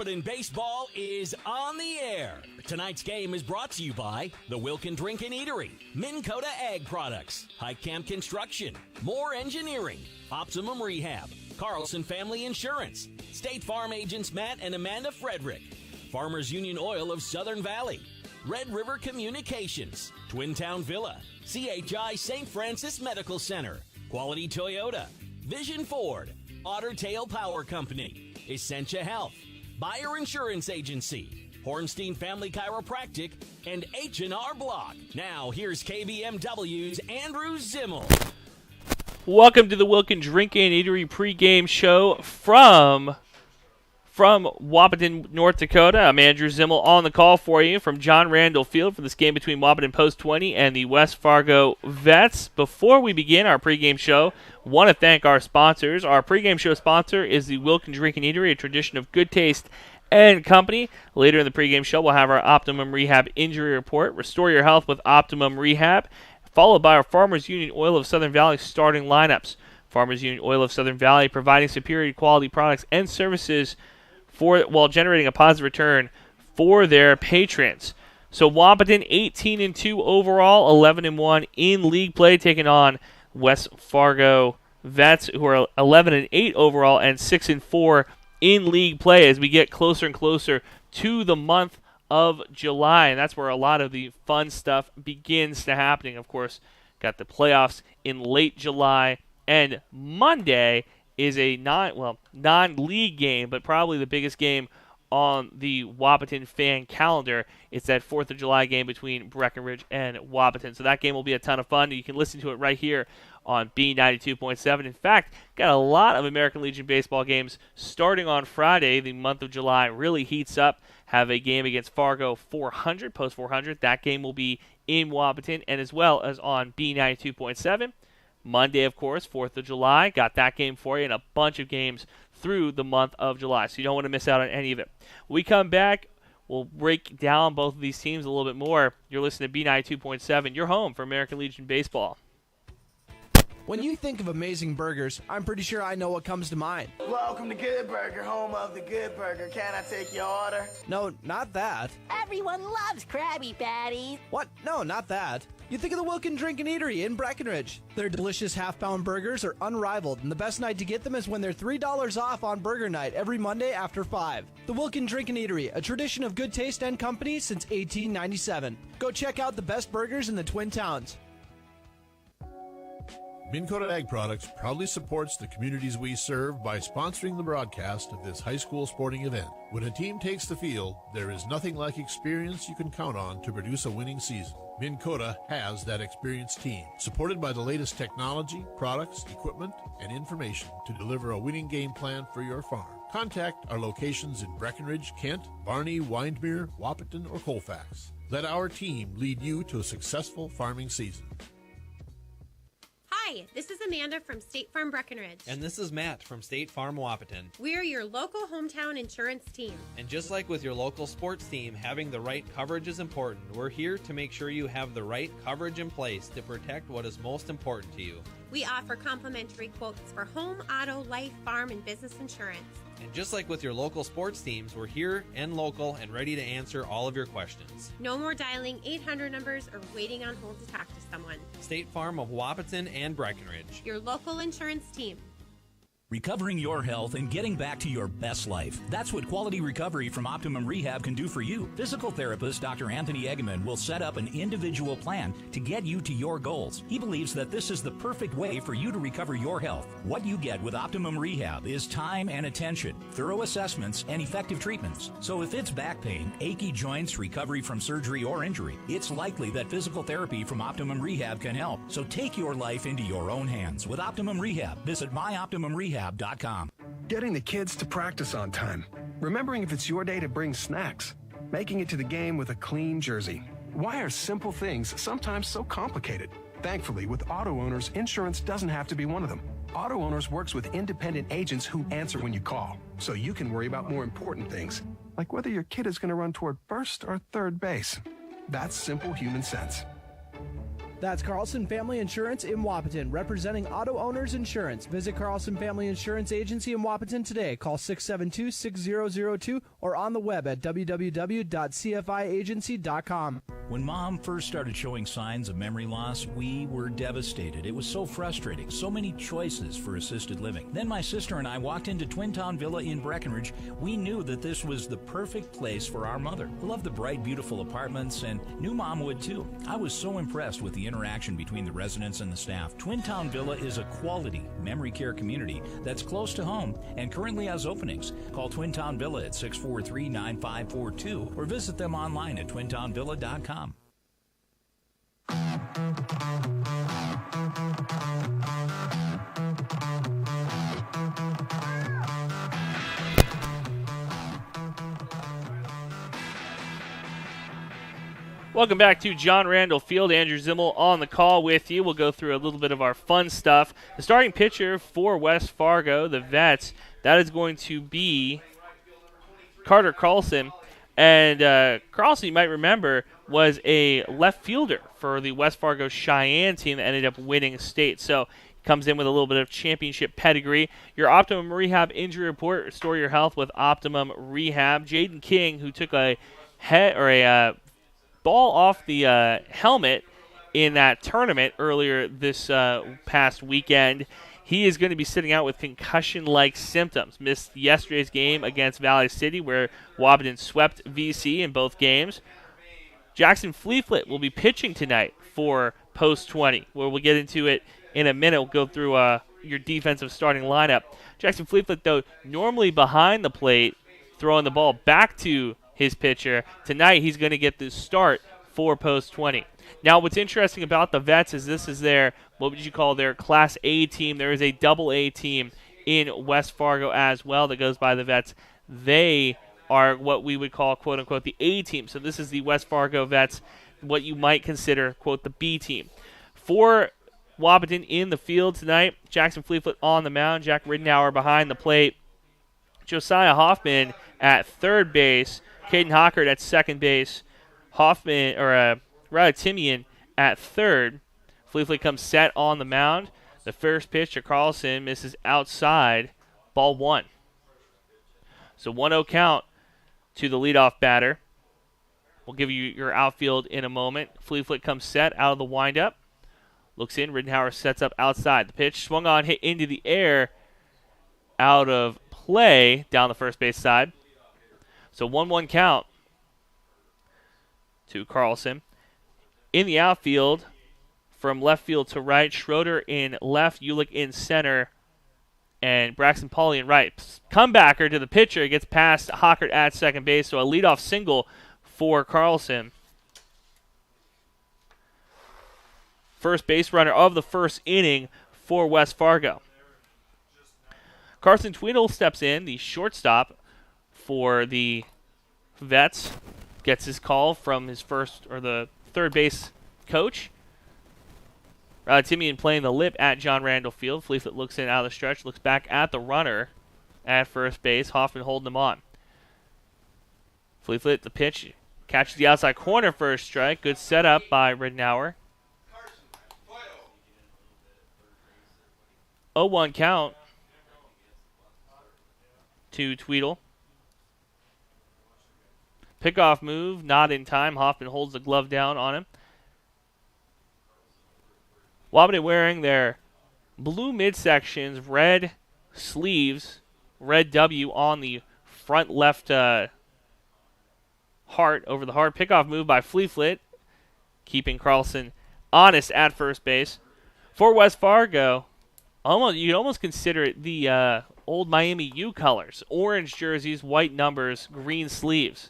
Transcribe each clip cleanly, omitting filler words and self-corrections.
Wahpeton Baseball is on the air. Tonight's game is brought to you by the Wilkin Drink and Eatery, Minn Kota Ag Products, Hike Camp Construction, Moore Engineering, Optimum Rehab, Carlson Family Insurance, State Farm agents Matt and Amanda Frederick, Farmers Union Oil of Southern Valley, Red River Communications, Twin Town Villa, CHI St. Francis Medical Center, Quality Toyota, Vision Ford, Otter Tail Power Company, Essentia Health, Buyer Insurance Agency, Hornstein Family Chiropractic, and H&R Block. Now, here's KBMW's Andrew Zimmel. Welcome to the Wilkin Drink and Eatery pregame show from Wahpeton, North Dakota. I'm Andrew Zimmel on the call for you from John Randall Field for this game between Wahpeton Post 20 and the West Fargo Vets. Before we begin our pregame show, want to thank our sponsors. Our pregame show sponsor is the Wilkin Drink and Eatery, a tradition of good taste and company. Later in the pregame show, we'll have our Optimum Rehab injury report. Restore your health with Optimum Rehab, followed by our Farmers Union Oil of Southern Valley starting lineups. Farmers Union Oil of Southern Valley providing superior quality products and services while generating a positive return for their patrons. So Wahpeton 18-2 overall, 11-1 in league play, taking on West Fargo Vets, who are 11-8 overall and 6-4 in league play as we get closer and closer to the month of July, and that's where a lot of the fun stuff begins to happening. Of course, got the playoffs in late July, and Monday is a non-league game, but probably the biggest game on the Wahpeton fan calendar. It's that 4th of July game between Breckenridge and Wahpeton. So that game will be a ton of fun. You can listen to it right here on B92.7. In fact, got a lot of American Legion baseball games starting on Friday. The month of July really heats up. Have a game against Fargo 400, Post 400. That game will be in Wahpeton, and as well as on B92.7. Monday, of course, 4th of July. Got that game for you and a bunch of games through the month of July, so you don't want to miss out on any of it. When we come back, we'll break down both of these teams a little bit more. You're listening to B92.7. You're home for American Legion Baseball. When you think of amazing burgers, I'm pretty sure I know what comes to mind. Welcome to Good Burger, home of the Good Burger. Can I take your order? No, not that. Everyone loves Krabby Patties. What? No, not that. You think of the Wilkin Drink and Eatery in Breckenridge. Their delicious half-pound burgers are unrivaled, and the best night to get them is when they're $3 off on Burger Night every Monday after 5. The Wilkin Drink and Eatery, a tradition of good taste and company since 1897. Go check out the best burgers in the Twin Towns. Minn Kota Ag Products proudly supports the communities we serve by sponsoring the broadcast of this high school sporting event. When a team takes the field, there is nothing like experience you can count on to produce a winning season. Minn Kota has that experienced team, supported by the latest technology, products, equipment, and information to deliver a winning game plan for your farm. Contact our locations in Breckenridge, Kent, Barney, Windmere, Wahpeton, or Colfax. Let our team lead you to a successful farming season. Hi, this is Amanda from State Farm Breckenridge. And this is Matt from State Farm Wahpeton. We're your local hometown insurance team. And just like with your local sports team, having the right coverage is important. We're here to make sure you have the right coverage in place to protect what is most important to you. We offer complimentary quotes for home, auto, life, farm, and business insurance. And just like with your local sports teams, we're here and local and ready to answer all of your questions. No more dialing 800 numbers or waiting on hold to talk to someone. State Farm of Wahpeton and Breckenridge. Your local insurance team. Recovering your health and getting back to your best life. That's what Quality Recovery from Optimum Rehab can do for you. Physical therapist Dr. Anthony Egeman will set up an individual plan to get you to your goals. He believes that this is the perfect way for you to recover your health. What you get with Optimum Rehab is time and attention, thorough assessments, and effective treatments. So if it's back pain, achy joints, recovery from surgery or injury, it's likely that physical therapy from Optimum Rehab can help. So take your life into your own hands with Optimum Rehab. Visit myoptimumrehab.com. Getting the kids to practice on time. Remembering if it's your day to bring snacks. Making it to the game with a clean jersey. Why are simple things sometimes so complicated? Thankfully, with Auto Owners, insurance doesn't have to be one of them. Auto Owners works with independent agents who answer when you call, so you can worry about more important things, like whether your kid is going to run toward first or third base. That's simple human sense. That's Carlson Family Insurance in Wahpeton, representing auto owners insurance. Visit Carlson Family Insurance Agency in Wahpeton today. Call 672-6002 or on the web at www.cfiagency.com. When Mom first started showing signs of memory loss, we were devastated. It was so frustrating. So many choices for assisted living. Then my sister and I walked into Twin Town Villa in Breckenridge. We knew that this was the perfect place for our mother. We loved the bright, beautiful apartments, and knew Mom would too. I was so impressed with the interaction between the residents and the staff. Twin Town Villa is a quality memory care community that's close to home and currently has openings. Call Twin Town Villa at 643-9542 or visit them online at twintownvilla.com. Welcome back to John Randall Field. Andrew Zimmel on the call with you. We'll go through a little bit of our fun stuff. The starting pitcher for West Fargo, the Vets, that is going to be Carter Carlson. And Carlson, you might remember, was a left fielder for the West Fargo Cheyenne team that ended up winning state. So comes in with a little bit of championship pedigree. Your Optimum Rehab injury report: restore your health with Optimum Rehab. Jaden King, who took a ball off the helmet in that tournament earlier this past weekend. He is going to be sitting out with concussion-like symptoms. Missed yesterday's game against Valley City, where Wahpeton swept VC in both games. Jackson Fleeflet will be pitching tonight for Post 20, where we'll get into it in a minute. We'll go through your defensive starting lineup. Jackson Fleeflet, though, normally behind the plate, throwing the ball back to his pitcher. Tonight, he's going to get the start for Post 20. Now, what's interesting about the Vets is this is their, what would you call their Class A team. There is a Double A team in West Fargo as well that goes by the Vets. They are what we would call, quote-unquote, the A team. So this is the West Fargo Vets, what you might consider, quote, the B team. For Wahpeton in the field tonight, Jackson Fleeflet on the mound, Jack Ridenour behind the plate, Josiah Hoffman at third base, Caden Hockert at second base, Timian at third. Fleeflet comes set on the mound. The first pitch to Carlson misses outside, ball one. So 1-0 count to the leadoff batter. We'll give you your outfield in a moment. Fleeflet comes set out of the windup. Looks in, Ridenour sets up outside. The pitch swung on, hit into the air, out of play down the first base side. So 1-1 count to Carlson. In the outfield, from left field to right, Schroeder in left, Ulick in center, and Braxton Pauly in right. Comebacker to the pitcher, gets past Hockert at second base, so a leadoff single for Carlson. First base runner of the first inning for West Fargo. Carson Tweedle steps in, the shortstop for the Vets. Gets his call from his the third base coach. Timian playing the lip at John Randall Field. Fleeflet looks in out of the stretch, looks back at the runner at first base. Hoffman holding him on. Fleeflet, the pitch, catches the outside corner for a strike. Good setup by Ridenour. 0-1 count to Tweedle. Pickoff move, not in time. Hoffman holds the glove down on him. Wahpeton wearing their blue midsections, red sleeves, red W on the front left heart, over the heart. Pickoff move by Fleeflet, keeping Carlson honest at first base. For West Fargo, you could almost consider it the old Miami U colors. Orange jerseys, white numbers, green sleeves.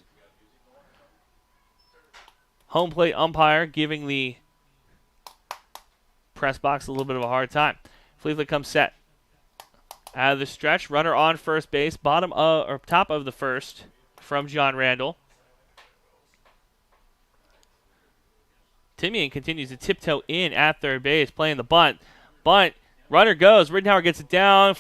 Home plate umpire giving the press box a little bit of a hard time. Fleeflet comes set out of the stretch. Runner on first base, top of the first from John Randall. Timian continues to tiptoe in at third base, playing the bunt. Runner goes. Ridenour gets it down,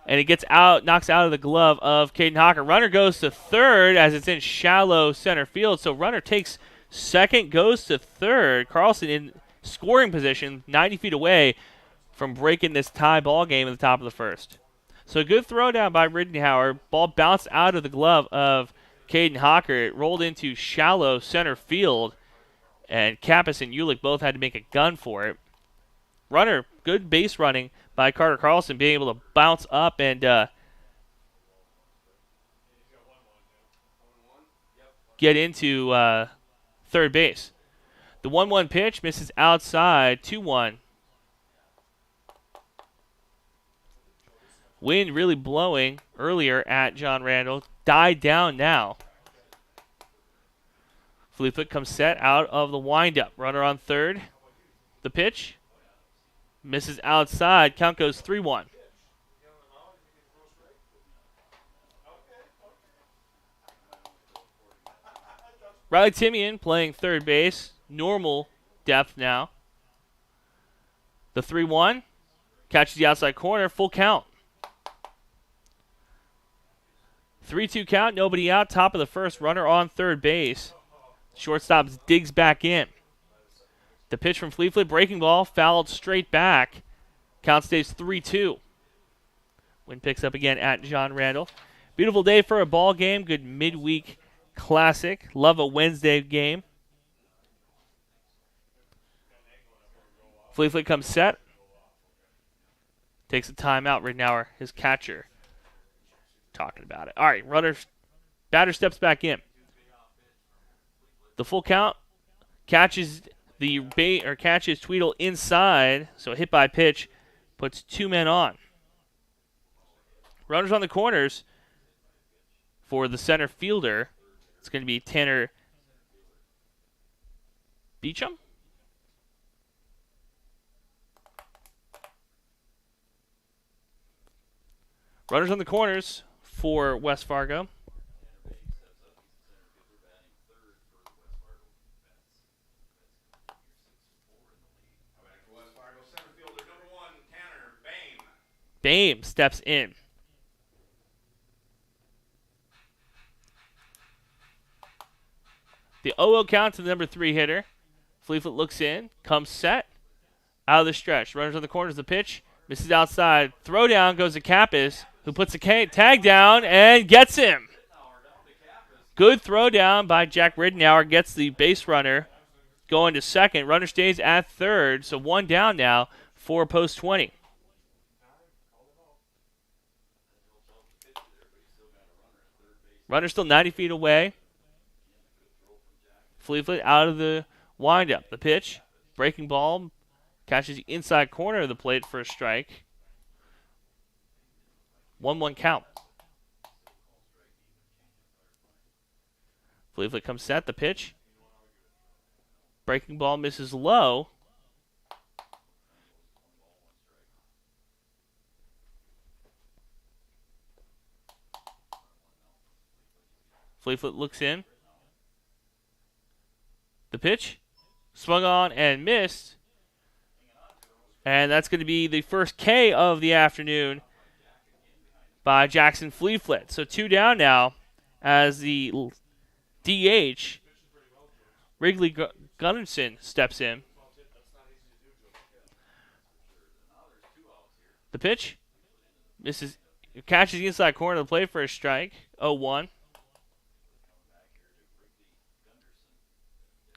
and it gets out, knocks out of the glove of Caden Hockert. Runner goes to third as it's in shallow center field. So runner takes second, goes to third. Carlson in scoring position, 90 feet away from breaking this tie ball game at the top of the first. So a good throw down by Riddenhauer. Ball bounced out of the glove of Caden Hawker. It rolled into shallow center field, and Kappas and Ulick both had to make a gun for it. Runner, good base running by Carter Carlson, being able to bounce up and get into third base. The 1-1 pitch misses outside, 2-1. Wind really blowing earlier at John Randall. Died down now. Fleetfoot comes set out of the windup. Runner on third. The pitch. Misses outside. Count goes 3-1. Riley Timian playing third base. Normal depth now. The 3-1. Catches the outside corner. Full count. 3-2 count, nobody out, top of the first, runner on third base. Shortstop digs back in. The pitch from Fleetfoot, breaking ball, fouled straight back. Count stays 3-2. Wind picks up again at John Randall. Beautiful day for a ball game, good midweek classic. Love a Wednesday game. Fleetfoot comes set. Takes a timeout, Riddenauer, his catcher. Talking about it. All right, batter steps back in. The full count catches catches Tweedle inside, so hit by pitch puts 2 men on. Runners on the corners for the center fielder. It's going to be Tanner Beecham. Runners on the corners for West Fargo. Bame steps in. The 0-0 count to the number 3 hitter. Fleetfoot looks in, comes set, out of the stretch. Runners on the corners, the pitch, misses outside. Throw down goes to Kappas, who puts the tag down and gets him. Good throw down by Jack Riddenauer, gets the base runner going to second. Runner stays at third, so 1 down now for Post 20. Runner still 90 feet away. Fleetfoot out of the windup. The pitch, breaking ball, catches the inside corner of the plate for a strike. 1-1 count. Fleetfoot comes set. The pitch. Breaking ball misses low. Fleetfoot looks in. The pitch. Swung on and missed. And that's going to be the first K of the afternoon by Jackson Fleetfoot. So 2 down now as the DH, Wrigley Gunnarsson, steps in. The pitch misses, catches the inside corner of the plate for a strike. 0-1.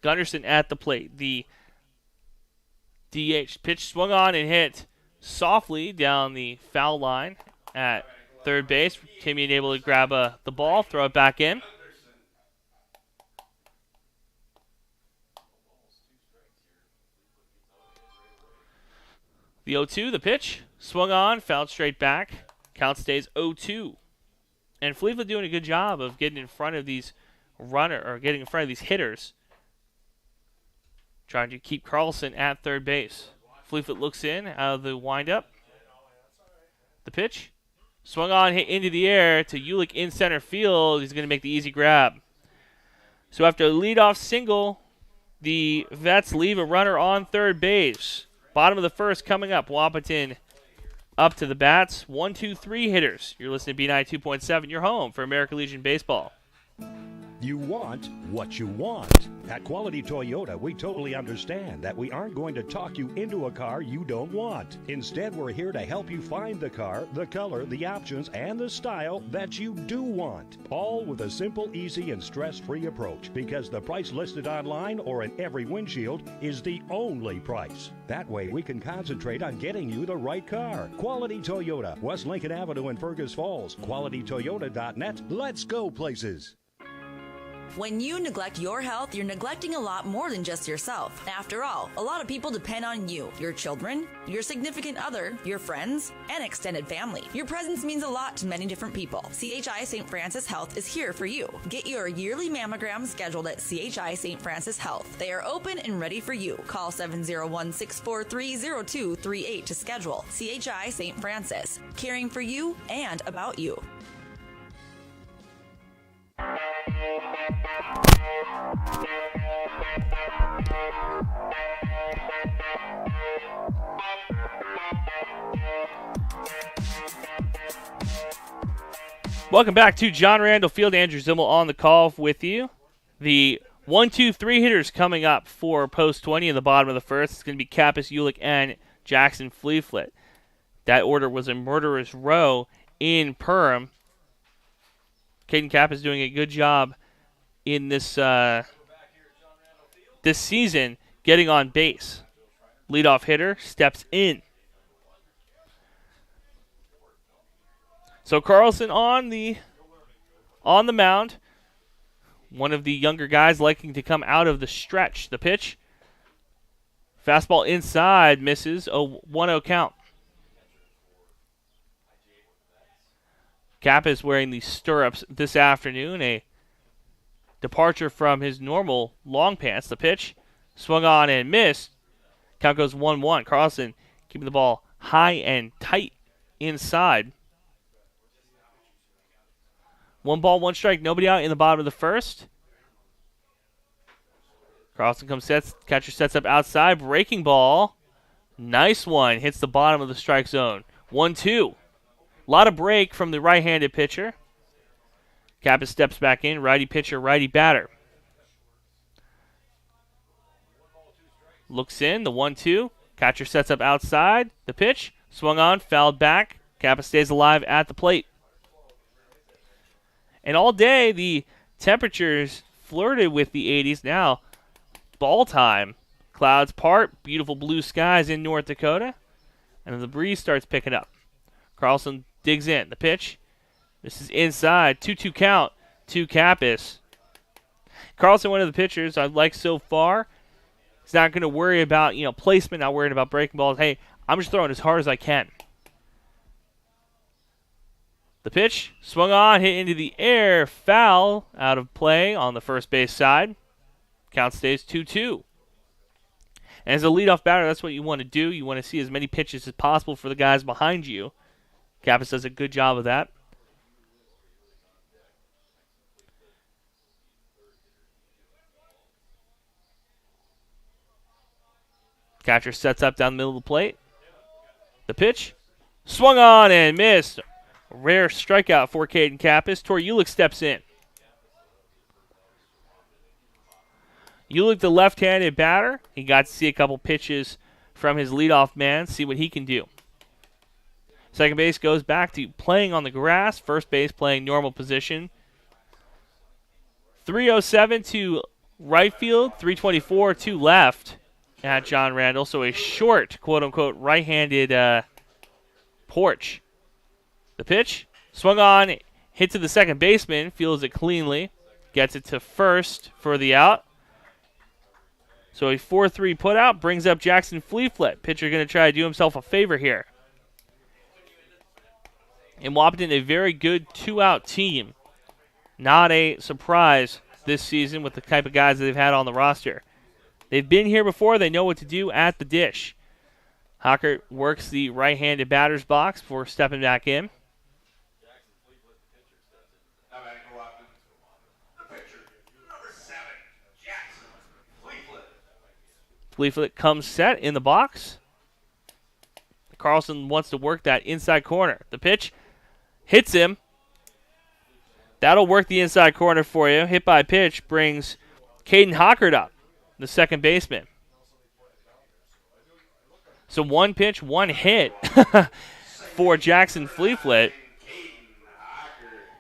Gunnarsson at the plate. The DH pitch swung on and hit softly down the foul line at third base. Timian able to grab the ball, throw it back in. The 0-2, the pitch, swung on, fouled straight back. Count stays 0-2. And Fleetfoot doing a good job of getting in front of these getting in front of these hitters. Trying to keep Carlson at third base. Fleetfoot looks in out of the windup. The pitch. Swung on, hit into the air to Ulick in center field. He's going to make the easy grab. So after a leadoff single, the Vets leave a runner on third base. Bottom of the first coming up. Wahpeton up to the bats. 1, 2, 3 hitters. You're listening to B92.7, your home for American Legion Baseball. You want what you want. At Quality Toyota, we totally understand that we aren't going to talk you into a car you don't want. Instead, we're here to help you find the car, the color, the options, and the style that you do want. All with a simple, easy, and stress-free approach, because the price listed online or in every windshield is the only price. That way, we can concentrate on getting you the right car. Quality Toyota, West Lincoln Avenue in Fergus Falls. QualityToyota.net. Let's go places. When you neglect your health, you're neglecting a lot more than just yourself. After all, a lot of people depend on you, your children, your significant other, your friends, and extended family. Your presence means a lot to many different people. CHI St. Francis Health is here for you. Get your yearly mammogram scheduled at CHI St. Francis Health. They are open and ready for you. Call 701-643-0238 to schedule. CHI St. Francis, caring for you and about you. Welcome back to John Randall Field. Andrew Zimmel on the call with you. The 1-2-3 hitters coming up for Post 20 in the bottom of the first. It's going to be Kappas, Ulick, and Jackson Fleeflet. That order was a murderous row in Perham. Caden Kappas doing a good job in this this season getting on base. Leadoff hitter steps in. So Carlson on the mound. One of the younger guys liking to come out of the stretch. The pitch. Fastball inside, misses. 1-0 count. Kappa is wearing the stirrups this afternoon. A departure from his normal long pants. The pitch. Swung on and missed. Count goes 1-1. Carlson keeping the ball high and tight inside. 1 ball, 1 strike, nobody out in the bottom of the first. Carlson catcher sets up outside, breaking ball. Nice one, hits the bottom of the strike zone. 1-2. A lot of break from the right-handed pitcher. Kappa steps back in, righty pitcher, righty batter. Looks in, the 1-2. Catcher sets up outside, the pitch. Swung on, fouled back. Kappa stays alive at the plate. And all day, the temperatures flirted with the 80s. Now, ball time. Clouds part, beautiful blue skies in North Dakota. And the breeze starts picking up. Carlson digs in. The pitch. This is inside. 2-2 count to Kappas. Carlson, one of the pitchers I like so far. He's not going to worry about, placement, not worrying about breaking balls. Hey, I'm just throwing as hard as I can. The pitch, swung on, hit into the air, foul, out of play on the first base side. Count stays 2-2. And as a leadoff batter, that's what you want to do. You want to see as many pitches as possible for the guys behind you. Kappas does a good job of that. Catcher sets up down the middle of the plate. The pitch, swung on and missed. A rare strikeout for Caden Kappas. Tor Ulick steps in. Ulick, the left-handed batter. He got to see a couple pitches from his leadoff man, see what he can do. Second base goes back to playing on the grass. First base playing normal position. 307 to right field, 324 to left at John Randall. So a short, quote-unquote, right-handed porch. The pitch, swung on, hit to the second baseman, fields it cleanly, gets it to first for the out. So a 4-3 putout brings up Jackson Fleeflet. Pitcher going to try to do himself a favor here. And Wahpeton, a very good 2-out team. Not a surprise this season with the type of guys that they've had on the roster. They've been here before. They know what to do at the dish. Hockert works the right-handed batter's box before stepping back in. Fleeflet comes set in the box. Carlson wants to work that inside corner. The pitch hits him. That'll work the inside corner for you. Hit by pitch brings Caden Hockert up, the second baseman. So one pitch, one hit for Jackson Fleeflet.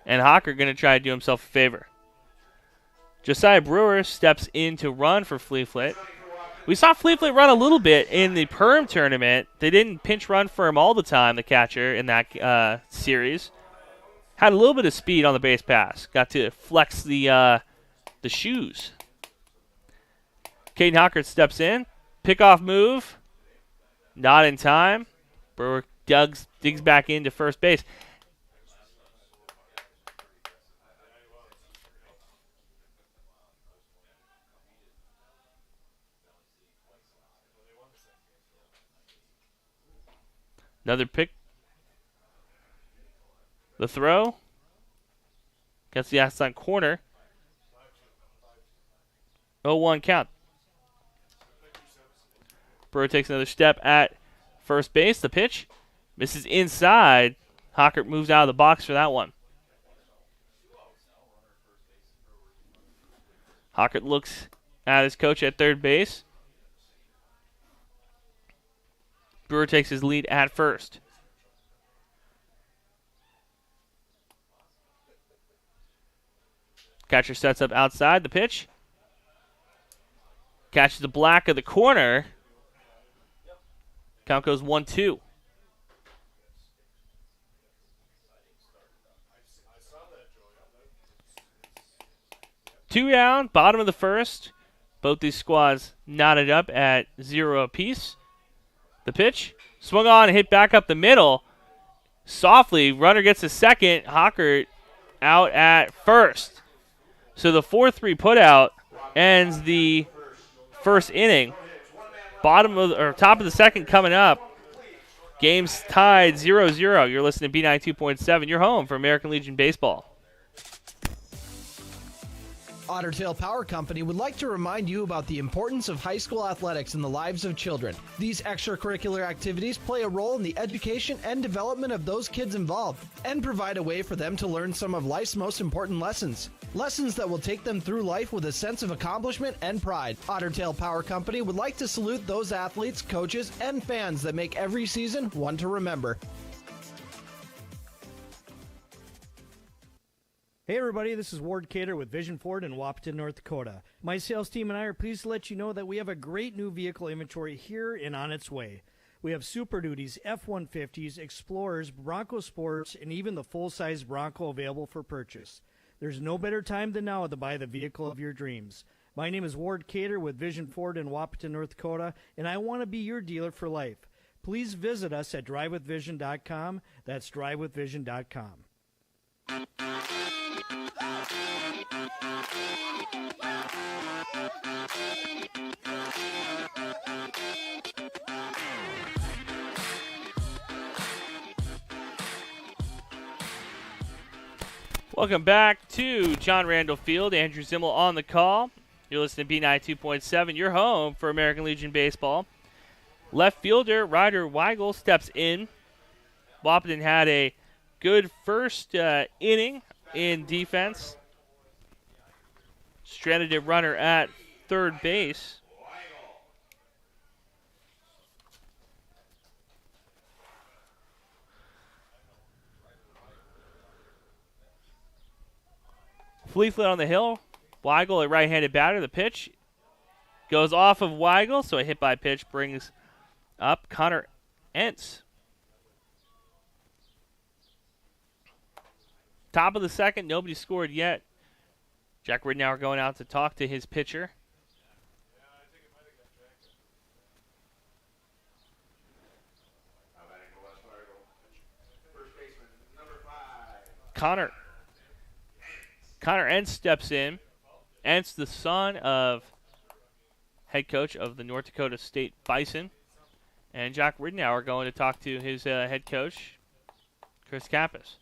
And Hockert going to try to do himself a favor. Josiah Brewer steps in to run for Fleeflet. We saw Fleeflet run a little bit in the Perm tournament. They didn't pinch run for him all the time, the catcher, in that series. Had a little bit of speed on the base pass. Got to flex the shoes. Caden Hockert steps in. Pickoff move. Not in time. Brewer digs back into first base. Another pick. The throw. Gets the outside corner. 0-1 count. Brewer takes another step at first base. The pitch misses inside. Hockert moves out of the box for that one. Hockert looks at his coach at third base. Brewer takes his lead at first. Catcher sets up outside. The pitch. Catches the black of the corner. Count goes 1-2. Two down, bottom of the first. Both these squads knotted up at 0 apiece. The pitch. Swung on and hit back up the middle. Softly, runner gets a second. Hockert out at first. So the 4-3 putout ends the first inning. Top of the second coming up. Game's tied 0-0. You're listening to B92.7. You're home for American Legion Baseball. Otter Tail Power Company would like to remind you about the importance of high school athletics in the lives of children. These extracurricular activities play a role in the education and development of those kids involved and provide a way for them to learn some of life's most important lessons. Lessons that will take them through life with a sense of accomplishment and pride. Otter Tail Power Company would like to salute those athletes, coaches, and fans that make every season one to remember. Hey everybody, this is Ward Cater with Vision Ford in Wahpeton, North Dakota. My sales team and I are pleased to let you know that we have a great new vehicle inventory here and on its way. We have Super Duties, F-150s, Explorers, Bronco Sports, and even the full-size Bronco available for purchase. There's no better time than now to buy the vehicle of your dreams. My name is Ward Cater with Vision Ford in Wahpeton, North Dakota, and I want to be your dealer for life. Please visit us at drivewithvision.com. That's drivewithvision.com. Welcome back to John Randall Field. Andrew Zimmel on the call. You're listening to B92.7. You're home for American Legion Baseball. Left fielder Ryder Weigel steps in. Wahpeton had a good first inning in defense. Stranded a runner at third base. Fleeflet on the hill. Weigel, a right-handed batter. The pitch goes off of Weigel, so a hit by pitch brings up Connor Entz. Top of the second, nobody scored yet. Jack Ridnour going out to talk to his pitcher. Connor Entz steps in. Entz, the son of head coach of the North Dakota State Bison. And Jack Ridnour going to talk to his head coach, Chris Kappas.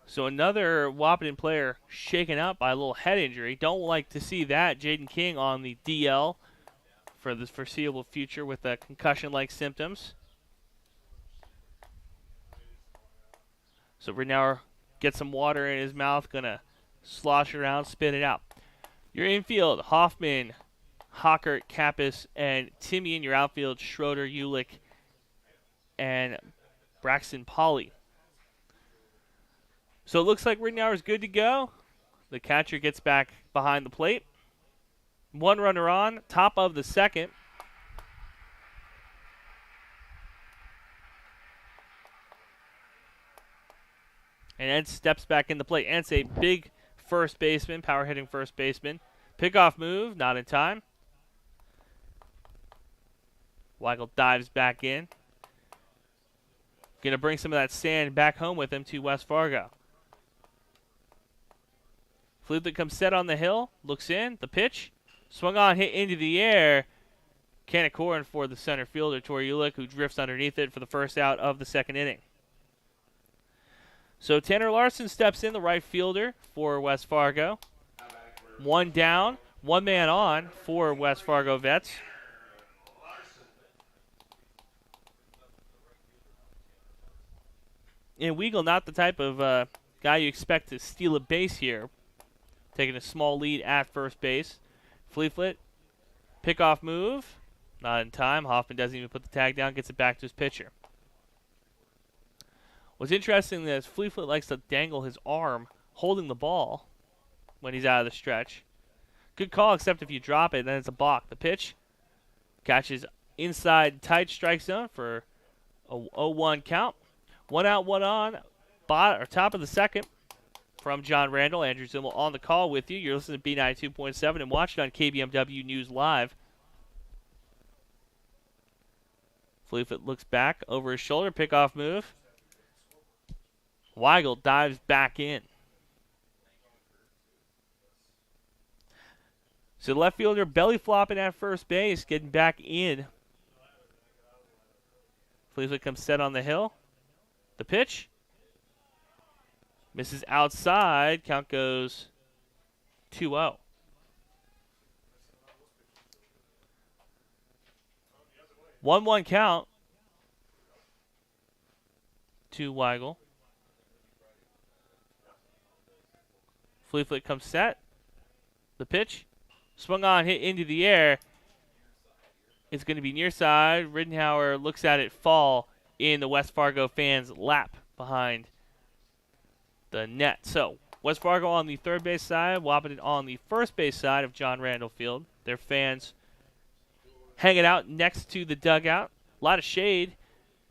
So another Wahpeton player shaken up by a little head injury. Don't like to see that. Jaden King on the DL for the foreseeable future with concussion-like symptoms. So Rittenauer gets some water in his mouth, going to slosh around, spit it out. Your infield, Hoffman, Hockert, Kappas, and Timmy. In your outfield, Schroeder, Ulick, and Braxton Polly. So it looks like Rittenauer is good to go. The catcher gets back behind the plate. One runner on, top of the second. And Ed steps back in the plate. Ed's a big first baseman, power hitting first baseman. Pickoff move, not in time. Weigel dives back in. Going to bring some of that sand back home with him to West Fargo. Fleetwood comes set on the hill, looks in, the pitch. Swung on, hit into the air. Canacorin for the center fielder, Tori Ulick, who drifts underneath it for the first out of the second inning. So Tanner Larson steps in, the right fielder for West Fargo. One down, one man on for West Fargo Vets. And Weigel, not the type of guy you expect to steal a base here. Taking a small lead at first base. Fleetfoot, pickoff move, not in time. Hoffman doesn't even put the tag down, gets it back to his pitcher. What's interesting is Fleetfoot likes to dangle his arm holding the ball when he's out of the stretch. Good call, except if you drop it, then it's a balk. The pitch catches inside tight strike zone for a 0-1 count. One out, one on, top of the second. From John Randall, Andrew Zimmel on the call with you. You're listening to B92.7 and watching on KBMW News Live. Fleetfoot looks back over his shoulder, pickoff move. Weigel dives back in. So the left fielder belly flopping at first base, getting back in. Fleetfoot comes set on the hill. The pitch. Misses outside. Count goes 2-0. One count to Weigel. Fleetfoot comes set. The pitch. Swung on, hit into the air. It's going to be near side. Rittenauer looks at it fall in the West Fargo fans' lap behind the net. So, West Fargo on the third base side, Wahpeton on the first base side of John Randall Field. Their fans hanging out next to the dugout. A lot of shade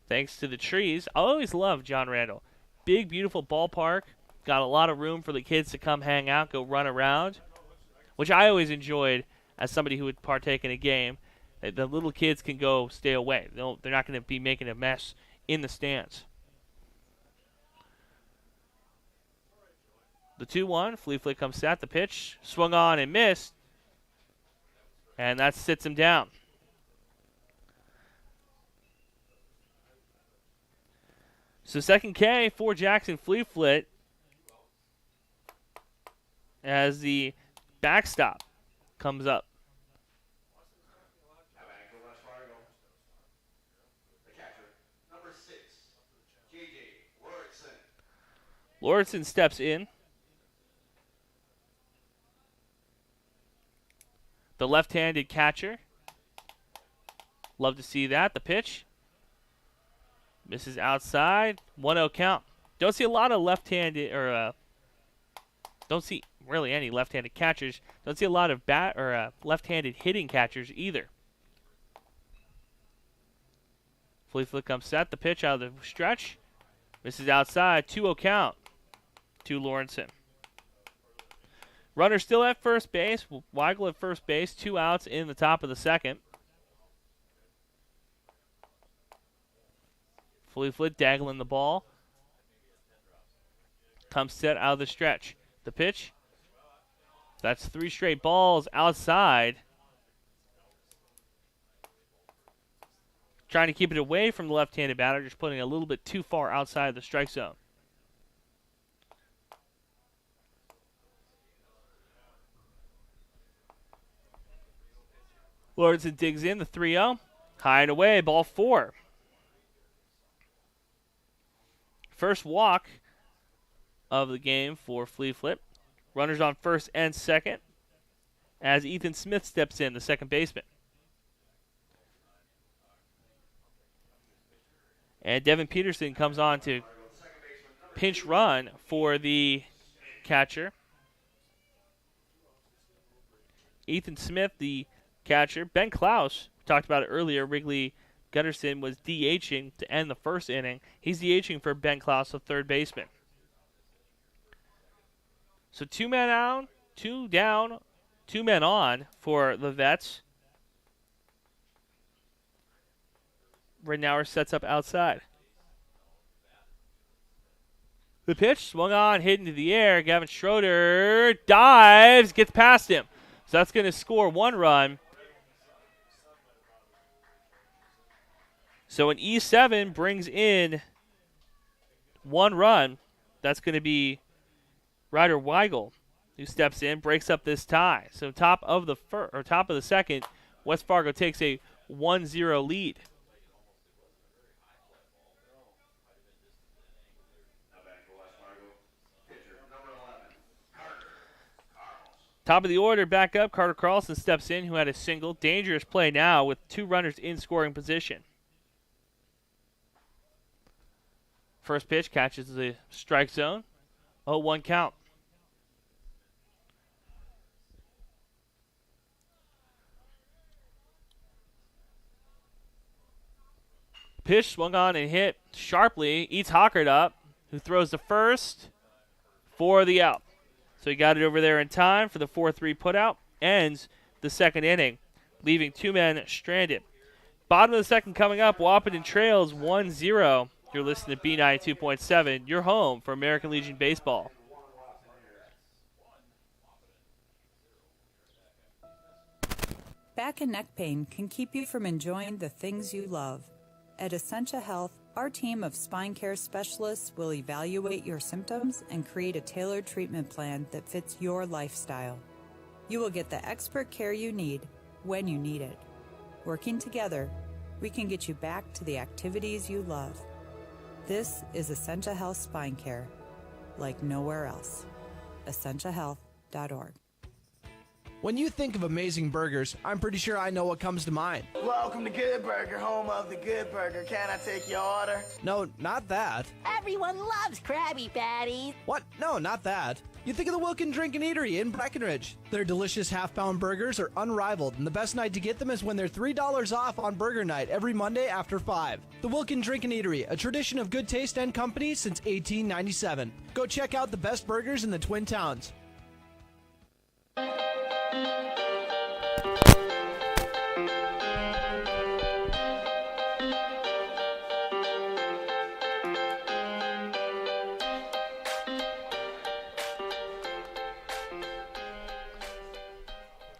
thanks to the trees. I always love John Randall. Big, beautiful ballpark. Got a lot of room for the kids to come hang out, go run around, which I always enjoyed as somebody who would partake in a game. The little kids can go stay away. They're not going to be making a mess in the stands. The 2-1, Fleetfoot comes set, the pitch, swung on and missed, and that sits him down. So second K for Jackson Fleetfoot as the backstop comes up. Lauritsen steps in. The left-handed catcher. Love to see that. The pitch. Misses outside. 1-0 count. Don't see a lot of left-handed, or don't see really any left-handed catchers. Don't see a lot of left-handed hitting catchers either. Fleetfoot comes set. The pitch out of the stretch. Misses outside. 2-0 count to Lauritsen. Runner still at first base. Weigel at first base. 2 outs in the top of the second. Fleetfoot dangling the ball. Comes set out of the stretch. The pitch. That's 3 straight balls outside. Trying to keep it away from the left-handed batter. Just putting it a little bit too far outside the strike zone. Lauritsen digs in, the 3-0. High and away, ball 4. First walk of the game for flea flip. Runners on first and second as Ethan Smith steps in, the second baseman. And Devin Peterson comes on to pinch run for the catcher. Ethan Smith, the catcher. Ben Klaus, we talked about it earlier. Wrigley Gunnarsson was DHing to end the first inning. He's DHing for Ben Klaus, the third baseman. So 2 men down, 2 men on for the Vets. Ridnour sets up outside. The pitch swung on, hit into the air. Gavin Schroeder dives, gets past him. So that's going to score 1 run. So an E7 brings in 1 run. That's going to be Ryder Weigel, who steps in, breaks up this tie. So top of the second, West Fargo takes a 1-0 lead. Top of the order, back up. Carter Carlson steps in, who had a single. Dangerous play now with 2 runners in scoring position. First pitch catches the strike zone. 0-1 count. Pitch swung on and hit sharply. Eats Hockert up, who throws the first for the out. So he got it over there in time for the 4-3 putout. Ends the second inning, leaving 2 men stranded. Bottom of the second coming up. Wahpeton trails 1-0. You're listening to B92.7, your home for American Legion Baseball. Back and neck pain can keep you from enjoying the things you love. At Essentia Health, our team of spine care specialists will evaluate your symptoms and create a tailored treatment plan that fits your lifestyle. You will get the expert care you need when you need it. Working together, we can get you back to the activities you love. This is Essentia Health Spine Care, like nowhere else. EssentiaHealth.org. When you think of amazing burgers, I'm pretty sure I know what comes to mind. Welcome to Good Burger, home of the Good Burger. Can I take your order? No, not that. Everyone loves Krabby Patties. What? No, not that. You think of the Wilkin Drink and Eatery in Breckenridge. Their delicious half-pound burgers are unrivaled, and the best night to get them is when they're $3 off on Burger Night every Monday after 5. The Wilkin Drink and Eatery, a tradition of good taste and company since 1897. Go check out the best burgers in the Twin Towns.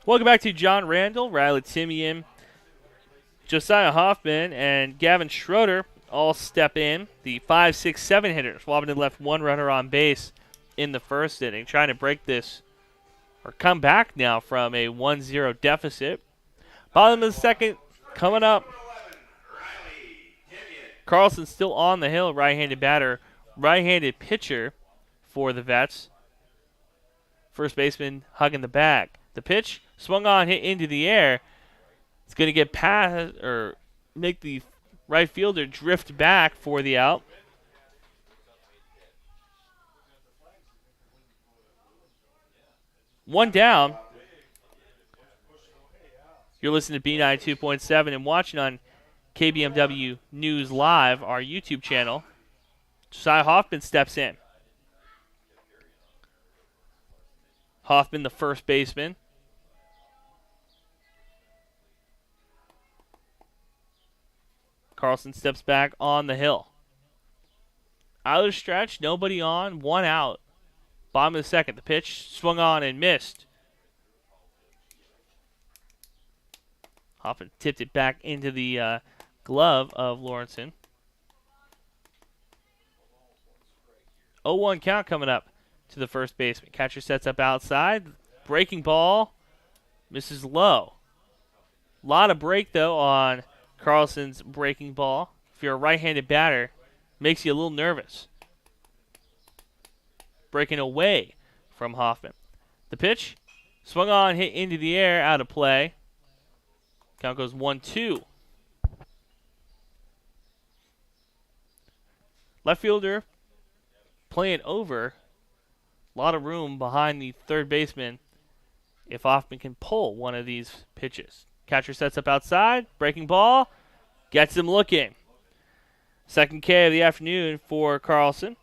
Welcome back to John Randall, Riley Timian, Josiah Hoffman, and Gavin Schroeder all step in. The 5, 6, 7 hitters. Wahpeton left 1 runner on base in the first inning, trying to break this or come back now from a 1-0 deficit. Bottom of the second coming up. Carlson still on the hill, right-handed batter, right-handed pitcher for the Vets. First baseman hugging the bag. The pitch swung on, hit into the air. It's going to get past or make the right fielder drift back for the out. One down. You're listening to B92.7 and watching on KBMW News Live, our YouTube channel. Josiah Hoffman steps in. Hoffman, the first baseman. Carlson steps back on the hill. Out of the stretch, nobody on, 1 out. Bottom of the second, the pitch swung on and missed. Hoffman tipped it back into the glove of Lawrenson. 0-1 count coming up to the first baseman. Catcher sets up outside. Breaking ball. Misses low. A lot of break, though, on Carlson's breaking ball. If you're a right-handed batter, makes you a little nervous. breaking away from Hoffman. The pitch, swung on, hit into the air, out of play. Count goes 1-2. Left fielder playing over. A lot of room behind the third baseman if Hoffman can pull one of these pitches. Catcher sets up outside, breaking ball, gets him looking. Second K of the afternoon for Carlson.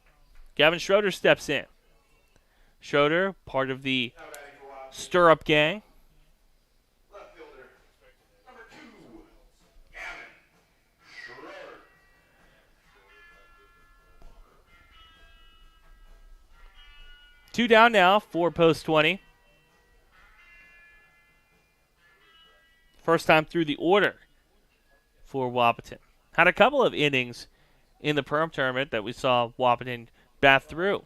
Gavin Schroeder steps in. Schroeder, part of the stirrup gang. Two down now for Post 20. First time through the order for Wahpeton. Had a couple of innings in the Perm tournament that we saw Wahpeton bat through.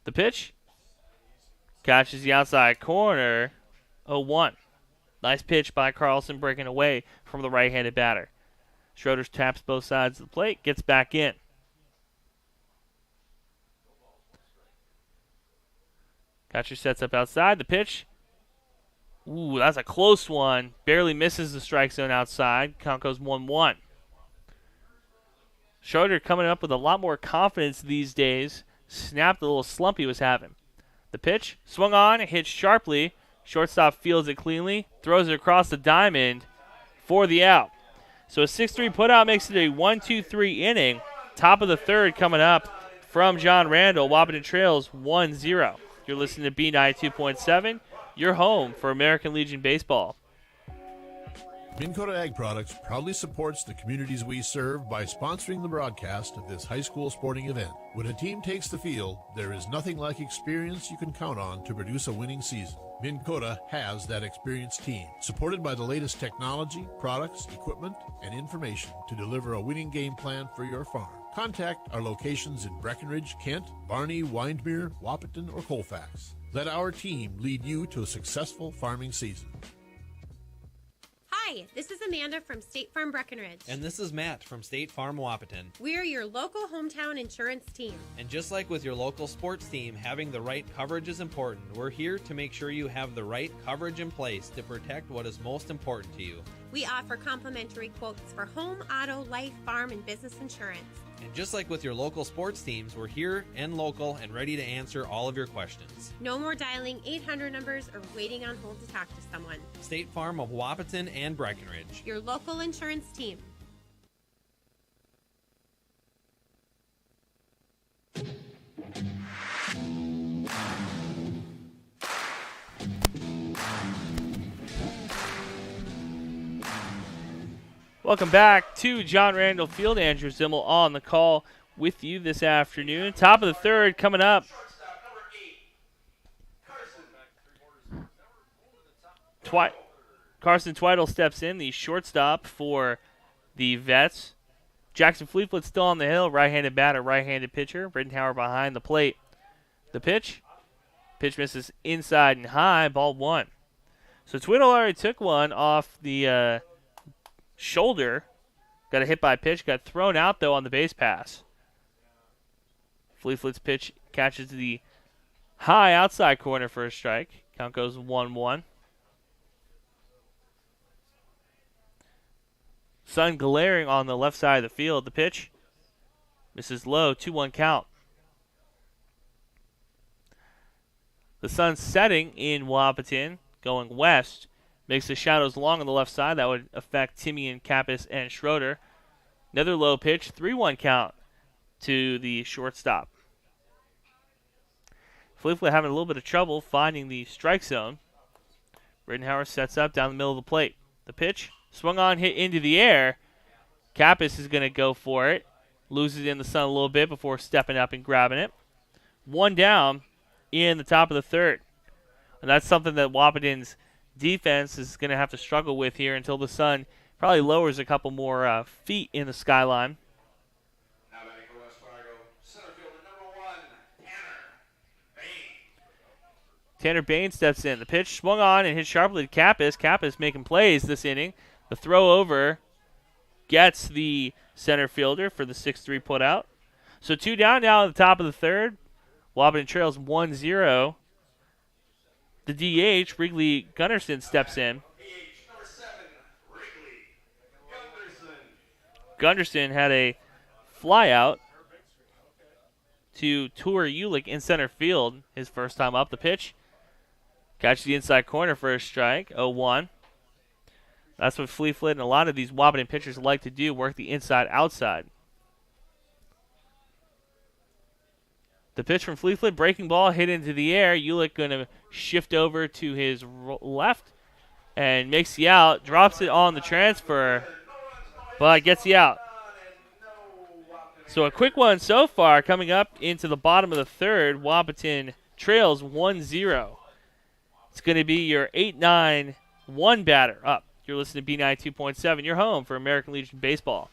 The pitch catches the outside corner. 0-1. Nice pitch by Carlson, breaking away from the right-handed batter. Schroeder taps both sides of the plate, gets back in. Catcher sets up outside. The pitch. Ooh, that's a close one. Barely misses the strike zone outside. Count goes 1-1. Schroeder coming up with a lot more confidence these days. Snapped the little slump he was having. The pitch. Swung on. Hit sharply. Shortstop fields it cleanly. Throws it across the diamond for the out. So a 6-3 putout makes it a 1-2-3 inning. Top of the third coming up from John Randall. Wahpeton trails 1-0. You're listening to B92.7, your home for American Legion Baseball. Minn Kota Ag Products proudly supports the communities we serve by sponsoring the broadcast of this high school sporting event. When a team takes the field, there is nothing like experience you can count on to produce a winning season. Minn Kota has that experienced team, supported by the latest technology, products, equipment, and information to deliver a winning game plan for your farm. Contact our locations in Breckenridge, Kent, Barney, Windmere, Wahpeton, or Colfax. Let our team lead you to a successful farming season. Hi, this is Amanda from State Farm Breckenridge. And this is Matt from State Farm Wahpeton. We're your local hometown insurance team. And just like with your local sports team, having the right coverage is important. We're here to make sure you have the right coverage in place to protect what is most important to you. We offer complimentary quotes for home, auto, life, farm, and business insurance. And just like with your local sports teams, we're here and local and ready to answer all of your questions. No more dialing 800 numbers or waiting on hold to talk to someone. State Farm of Wahpeton and Breckenridge. Your local insurance team. Welcome back to John Randall Field. Andrew Zimmel on the call with you this afternoon. Top of the third coming up. Carson Twidle steps in, the shortstop for the Vets. Jackson Fleetfoot still on the hill, right-handed batter, right-handed pitcher. Rittenhauer behind the plate. The pitch. Pitch misses inside and high, ball one. So Twidle already took one off the shoulder. Got a hit by a pitch. Got thrown out, though, on the base pass. Fleetfoot's pitch catches the high outside corner for a strike. Count goes 1-1. Sun glaring on the left side of the field. The pitch misses low. 2-1 count. The sun setting in Wahpeton, going west, makes the shadows long on the left side. That would affect Timian, Kappas, and Schroeder. Another low pitch. 3-1 count to the shortstop. Fleetfoot having a little bit of trouble finding the strike zone. Rittenhauer sets up down the middle of the plate. The pitch. Swung on, hit into the air. Kappas is going to go for it. Loses it in the sun a little bit before stepping up and grabbing it. One down in the top of the third. And that's something that Wahpeton's defense is going to have to struggle with here until the sun probably lowers a couple more feet in the skyline. Now batting for West Fargo, center fielder number 1, Tanner Bain steps in. The pitch swung on and hit sharply to Kappas. Kappas making plays this inning. The throw over gets the center fielder for the 6-3 putout. So 2 down now at the top of the third. Wahpeton trails 1-0. The DH, Wrigley Gunnarsson, steps in. Gunderson had a flyout to Tor Ulick in center field, his first time up. The pitch. Catches the inside corner for a strike, 0-1. That's what Fleet and a lot of these Wahpeton pitchers like to do, work the inside-outside. The pitch from Fleet, breaking ball, hit into the air. Ulick going to shift over to his left and makes the out, drops it on the transfer, but gets the out. So a quick one so far coming up into the bottom of the third. Wahpeton trails 1-0. It's going to be your 8-9-1 batter up. You're listening to B92.7, your home for American Legion Baseball.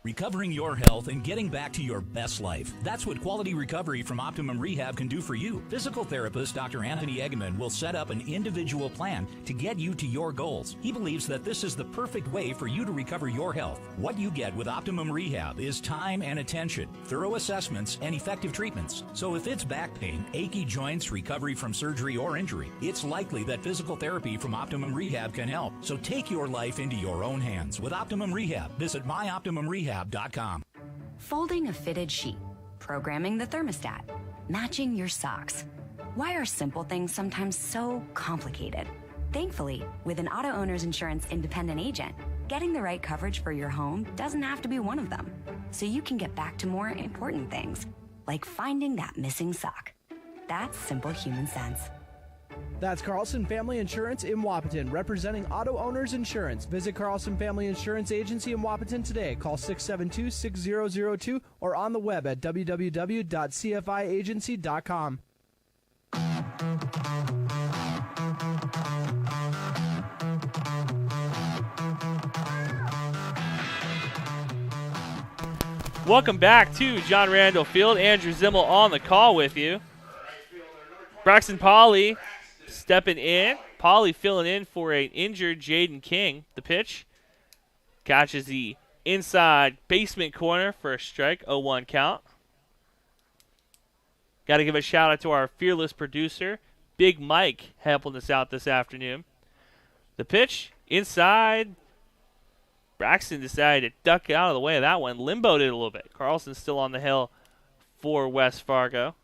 Recovering your health and getting back to your best life. That's what quality recovery from Optimum Rehab can do for you. Physical therapist Dr. Anthony Egeman will set up an individual plan to get you to your goals. He believes that this is the perfect way for you to recover your health. What you get with Optimum Rehab is time and attention, thorough assessments, and effective treatments. So if it's back pain, achy joints, recovery from surgery or injury, it's likely that physical therapy from Optimum Rehab can help. So take your life into your own hands with Optimum Rehab. Visit myoptimumrehab.com. Folding a fitted sheet, programming the thermostat, matching your socks. Why are simple things sometimes so complicated? Thankfully, with an auto owner's insurance independent agent, getting the right coverage for your home doesn't have to be one of them. So you can get back to more important things, like finding that missing sock. That's simple human sense. That's Carlson Family Insurance in Wahpeton, representing auto owners insurance. Visit Carlson Family Insurance Agency in Wahpeton today. Call 672-6002 or on the web at www.cfiagency.com. Welcome back to John Randall Field. Andrew Zimmel on the call with you. Braxton Polly stepping in. Polly filling in for an injured Jaden King. The pitch catches the inside basement corner for a strike, 0-1 count. Got to give a shout out to our fearless producer, Big Mike, helping us out this afternoon. The pitch inside. Braxton decided to duck out of the way of that one. Limboed it a little bit. Carlson's still on the hill for West Fargo.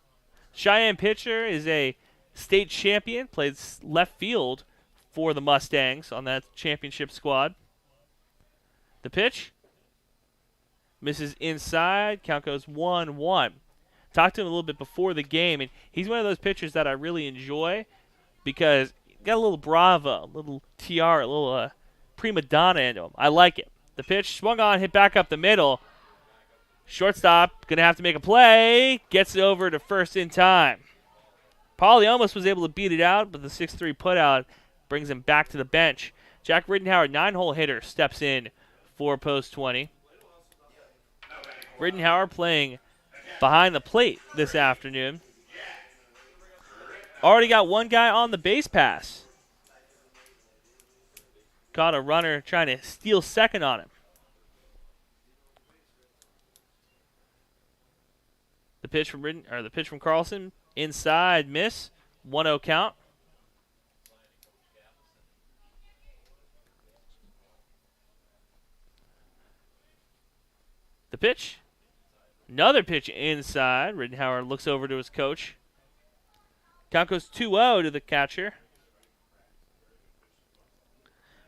Cheyenne pitcher is a state champion, played left field for the Mustangs on that championship squad. The pitch misses inside. Count goes 1-1. Talked to him a little bit before the game, and he's one of those pitchers that I really enjoy because he got a little bravo, a little tiara, a little prima donna into him. I like it. The pitch swung on, hit back up the middle. Shortstop going to have to make a play. Gets it over to first in time. Pauly almost was able to beat it out, but the 6-3 putout brings him back to the bench. Jack Riddenhauer, 9-hole hitter, steps in for post 20. Riddenhauer playing behind the plate this afternoon. Already got one guy on the base pass. Caught a runner trying to steal second on him. The pitch from Carlson, inside, miss, 1-0 count. The pitch, another pitch inside. Riddenhauer looks over to his coach. Count goes 2-0 to the catcher.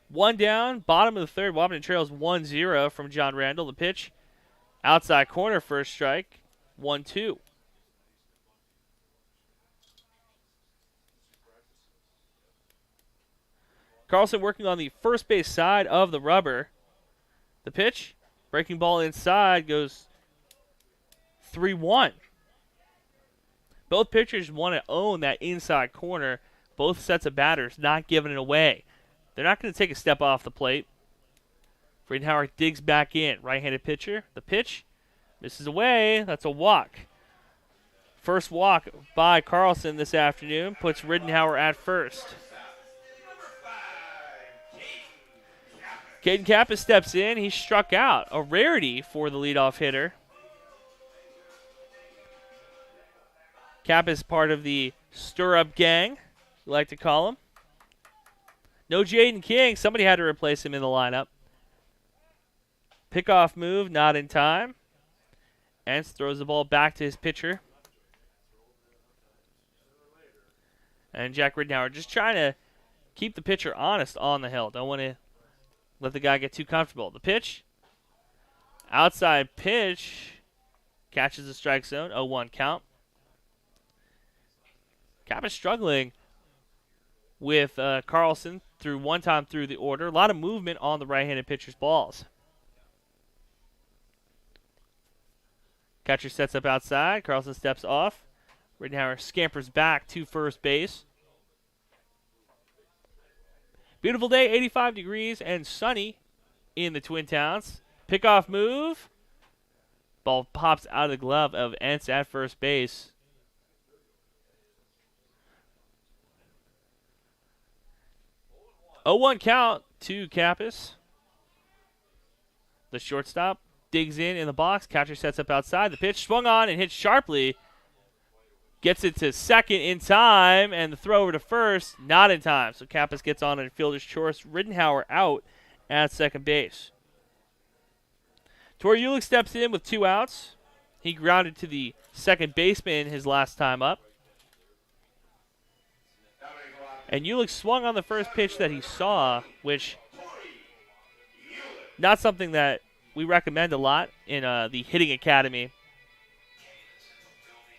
One down, bottom of the third. Wahpeton trails 1-0 from John Randall. The pitch, outside corner for a strike. 1-2. Carlson working on the first base side of the rubber. The pitch, breaking ball inside, goes 3-1. Both pitchers want to own that inside corner. Both sets of batters not giving it away. They're not going to take a step off the plate. Riddenhauer digs back in. Right-handed pitcher. The pitch misses away. That's a walk. First walk by Carlson this afternoon puts Riddenhauer at first. Caden Kappas steps in. He struck out. A rarity for the leadoff hitter. Cap is part of the stir-up gang, we like to call him. No Jaden King. Somebody had to replace him in the lineup. Pickoff move, not in time. Entz throws the ball back to his pitcher. And Jack Riddenauer just trying to keep the pitcher honest on the hill. Don't want to let the guy get too comfortable. The pitch. Outside pitch. Catches the strike zone. 0-1 count. Cap is struggling with Carlson through one time through the order. A lot of movement on the right-handed pitcher's balls. Catcher sets up outside. Carlson steps off. Riddenauer scampers back to first base. Beautiful day, 85 degrees and sunny in the Twin Towns. Pickoff move. Ball pops out of the glove of Entz at first base. Oh, 1 count to Kappas. The shortstop digs in the box. Catcher sets up outside. The pitch swung on and hit sharply. Gets it to second in time, and the throw over to first, not in time. So Kappas gets on a fielder's choice. Riddenauer out at second base. Tori Ulick steps in with 2 outs. He grounded to the second baseman his last time up. And Ulick swung on the first pitch that he saw, which not something that we recommend a lot in the hitting academy.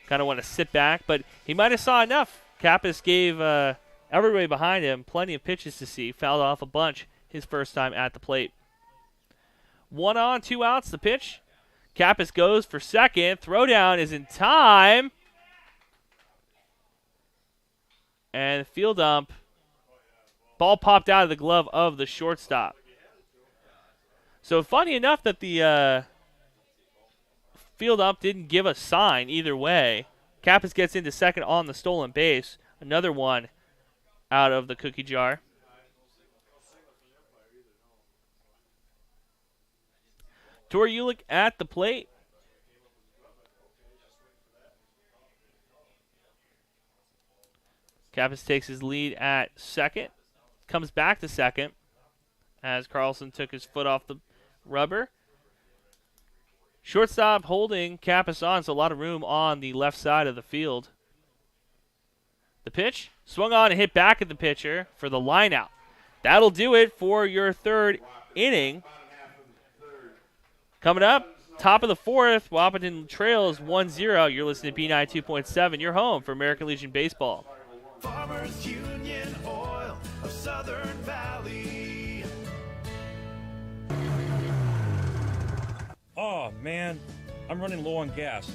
Kind of want to sit back, but he might have saw enough. Kappas gave everybody behind him plenty of pitches to see. Fouled off a bunch his first time at the plate. 1 on, 2 outs, the pitch. Kappas goes for second. Throwdown is in time. And field ump. Ball popped out of the glove of the shortstop. So funny enough that the field ump didn't give a sign either way. Kappas gets into second on the stolen base. Another one out of the cookie jar. Tori Ulick at the plate. Kappas takes his lead at second. Comes back to second as Carlson took his foot off the rubber. Shortstop holding Kappas on, so a lot of room on the left side of the field. The pitch swung on and hit back at the pitcher for the line out. That'll do it for your third inning. Coming up, top of the fourth, Wahpeton trails 1-0. You're listening to B92.7, your home for American Legion Baseball. Farmers Union Oil of Southern Valley. Oh, man, I'm running low on gas.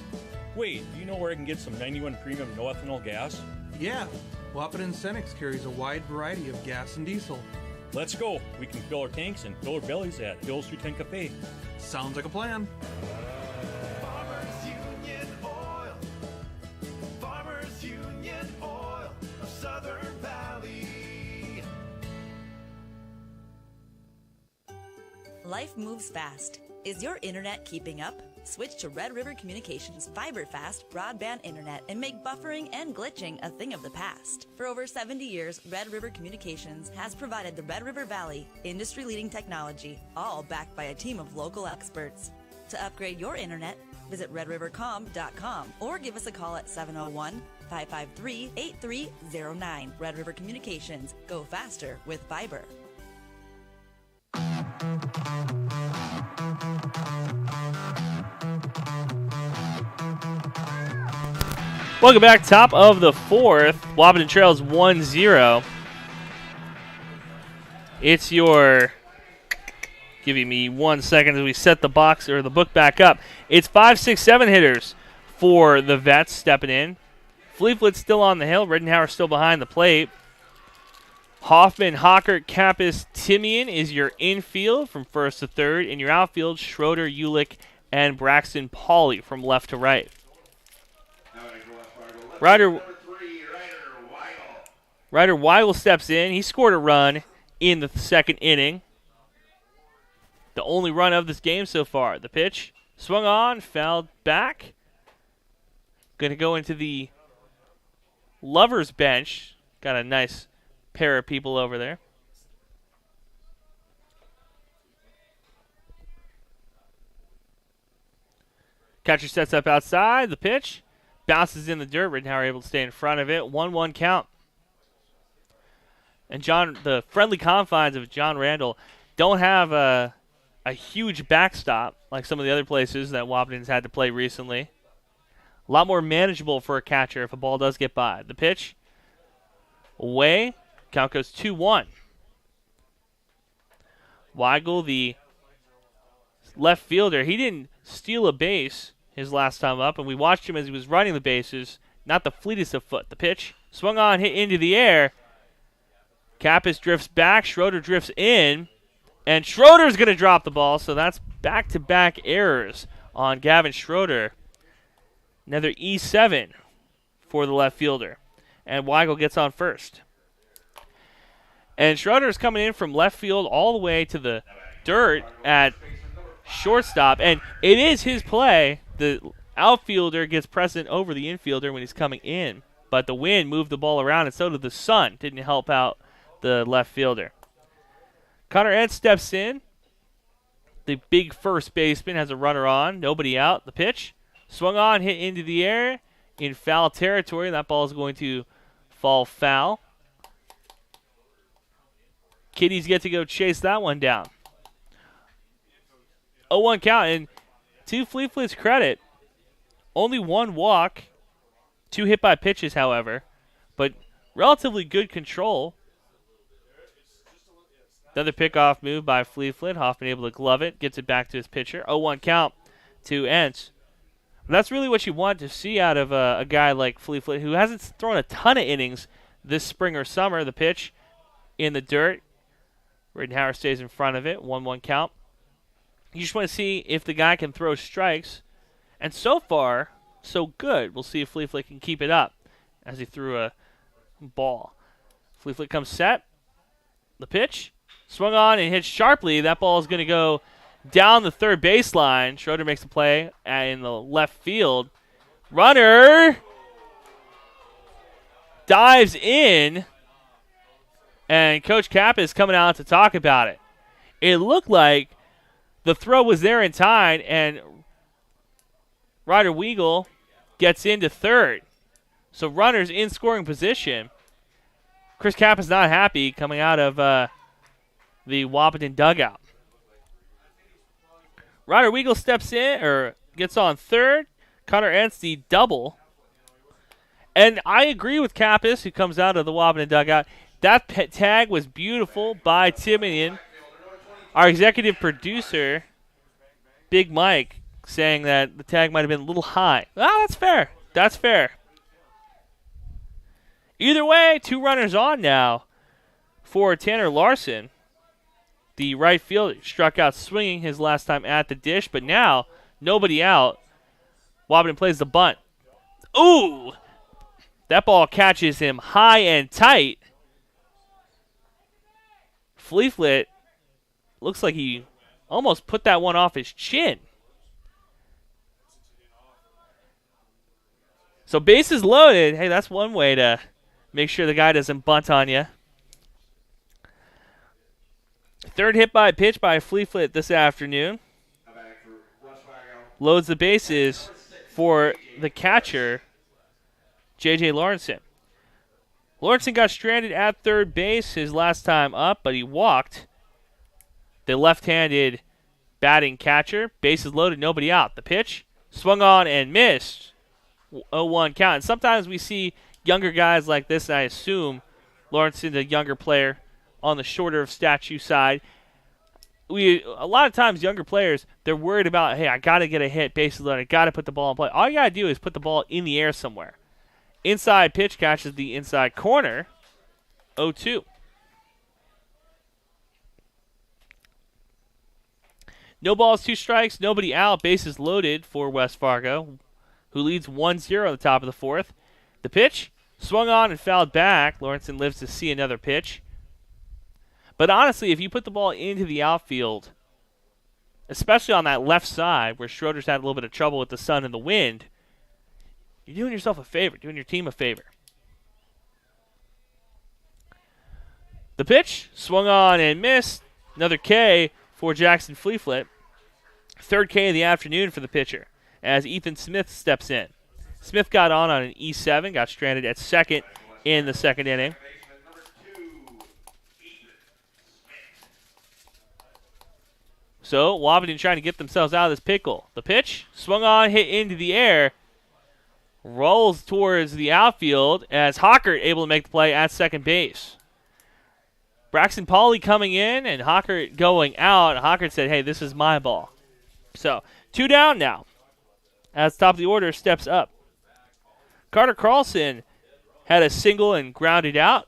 Wait, do you know where I can get some 91 premium no ethanol gas? Yeah, Wahpeton Cenex carries a wide variety of gas and diesel. Let's go. We can fill our tanks and fill our bellies at Hill's 310 Cafe. Sounds like a plan. Farmers Union Oil. Farmers Union Oil of Southern Valley. Life moves fast. Is your internet keeping up? Switch to Red River Communications fiber-fast broadband internet and make buffering and glitching a thing of the past. For over 70 years, Red River Communications has provided the Red River Valley industry-leading technology, all backed by a team of local experts. To upgrade your internet, visit redrivercom.com or give us a call at 701-553-8309. Red River Communications. Go faster with fiber. Welcome back. Top of the fourth. Wahpeton trails 1-0. It's your... Giving me 1 second as we set the box or the book back up. It's 5, 6, 7 hitters for the Vets stepping in. Fleetfoot's still on the hill. Riddenauer still behind the plate. Hoffman, Hockert, Kappas, Timian is your infield from first to third. In your outfield, Schroeder, Ulick, and Braxton Pauley from left to right. Ryder Weigel steps in. He scored a run in the second inning. The only run of this game so far. The pitch swung on, fouled back. Going to go into the Lover's bench. Got a nice pair of people over there. Catcher sets up outside. The pitch bounces in the dirt. Rittenhauer able to stay in front of it. 1-1 count. And the friendly confines of John Randall don't have a huge backstop like some of the other places that Wahpeton's had to play recently. A lot more manageable for a catcher if a ball does get by. The pitch away. Count goes 2-1. Weigel, the left fielder, he didn't steal a base his last time up, and we watched him as he was running the bases. Not the fleetest of foot. The pitch swung on, hit into the air. Kappas drifts back. Schroeder drifts in. And Schroeder's going to drop the ball, so that's back-to-back errors on Gavin Schroeder. Another E7 for the left fielder. And Weigel gets on first. And Schroeder's coming in from left field all the way to the dirt at shortstop. And it is his play. The outfielder gets precedent over the infielder when he's coming in. But the wind moved the ball around, and so did the sun. Didn't help out the left fielder. Connor Entz steps in. The big first baseman has a runner on. Nobody out. The pitch swung on, hit into the air in foul territory. That ball is going to fall foul. Kitties get to go chase that one down. 0-1 count. And to Fleet's credit, only one walk, 2 hit by pitches, however, but relatively good control. Another pickoff move by Fleet. Hoffman able to glove it, gets it back to his pitcher. 0-1 count to Entz. That's really what you want to see out of a guy like Fleet, who hasn't thrown a ton of innings this spring or summer. The pitch in the dirt. Rittenhauer stays in front of it. 1-1 count. You just want to see if the guy can throw strikes. And so far, so good. We'll see if Fleet can keep it up as he threw a ball. Fleet comes set. The pitch swung on and hit sharply. That ball is going to go down the third baseline. Schroeder makes the play in the left field. Runner dives in, and Coach Kappa is coming out to talk about it. It looked like the throw was there in time, and Ryder Weigel gets into third. So runners in scoring position. Chris Kappa's not happy coming out of the Wahpeton dugout. Ryder Weigel steps in, or gets on third. Connor Entz the double. And I agree with Kappas, who comes out of the Wahpeton dugout. That tag was beautiful by Timian. Our executive producer, Big Mike, saying that the tag might have been a little high. Ah, that's fair. That's fair. Either way, 2 runners on now for Tanner Larson. The right fielder struck out swinging his last time at the dish, but now nobody out. Wahpeton plays the bunt. Ooh! That ball catches him high and tight. Fleet looks like he almost put that one off his chin. So bases loaded. Hey, that's one way to make sure the guy doesn't bunt on you. Third hit by pitch by Fleet this afternoon. Loads the bases for the catcher, J.J. Lawrenson. Lawrenson got stranded at third base his last time up, but he walked. The left-handed batting catcher. Bases loaded, nobody out. The pitch swung on and missed. 0-1 count. And sometimes we see younger guys like this, and I assume Lawrenson's a younger player on the shorter of statue side. A lot of times younger players, they're worried about, hey, I got to get a hit, bases loaded, I got to put the ball in play. All you got to do is put the ball in the air somewhere. Inside pitch catches the inside corner. 0-2. No balls, 2 strikes, nobody out. Bases loaded for West Fargo, who leads 1-0 at the top of the fourth. The pitch swung on and fouled back. Lawrenson lives to see another pitch. But honestly, if you put the ball into the outfield, especially on that left side where Schroeder's had a little bit of trouble with the sun and the wind, you're doing yourself a favor, doing your team a favor. The pitch, swung on and missed. Another K for Jackson Fleeflet. Third K of the afternoon for the pitcher as Ethan Smith steps in. Smith got on an E7, got stranded at second in the second inning. So Wahpeton trying to get themselves out of this pickle. The pitch, swung on, hit into the air. Rolls towards the outfield as Hockert able to make the play at second base. Braxton Pauley coming in and Hockert going out. Hockert said, hey, this is my ball. So 2 down now as top of the order steps up. Carter Carlson had a single and grounded out.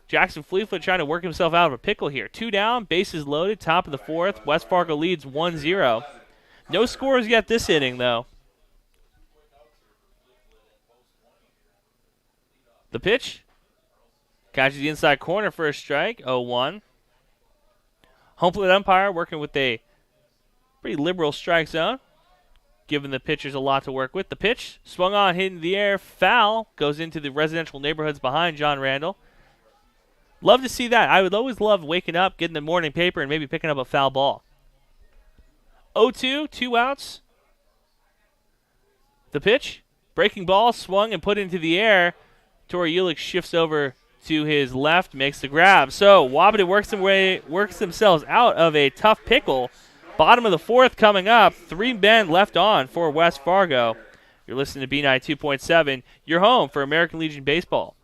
Jackson Fleeflet trying to work himself out of a pickle here. 2 down, bases loaded, top of the fourth. West Fargo leads 1-0. No scores yet this inning, though. The pitch. Catches the inside corner for a strike. 0-1. Home plate umpire working with a pretty liberal strike zone, giving the pitchers a lot to work with. The pitch. Swung on, hit in the air. Foul. Goes into the residential neighborhoods behind John Randall. Love to see that. I would always love waking up, getting the morning paper, and maybe picking up a foul ball. 0-2, 2 outs. The pitch. Breaking ball, swung and put into the air. Tori Ulick shifts over to his left, makes the grab. So Wahpeton works themselves out of a tough pickle. Bottom of the fourth coming up. 3 men left on for West Fargo. You're listening to B9 2.7, your home for American Legion Baseball.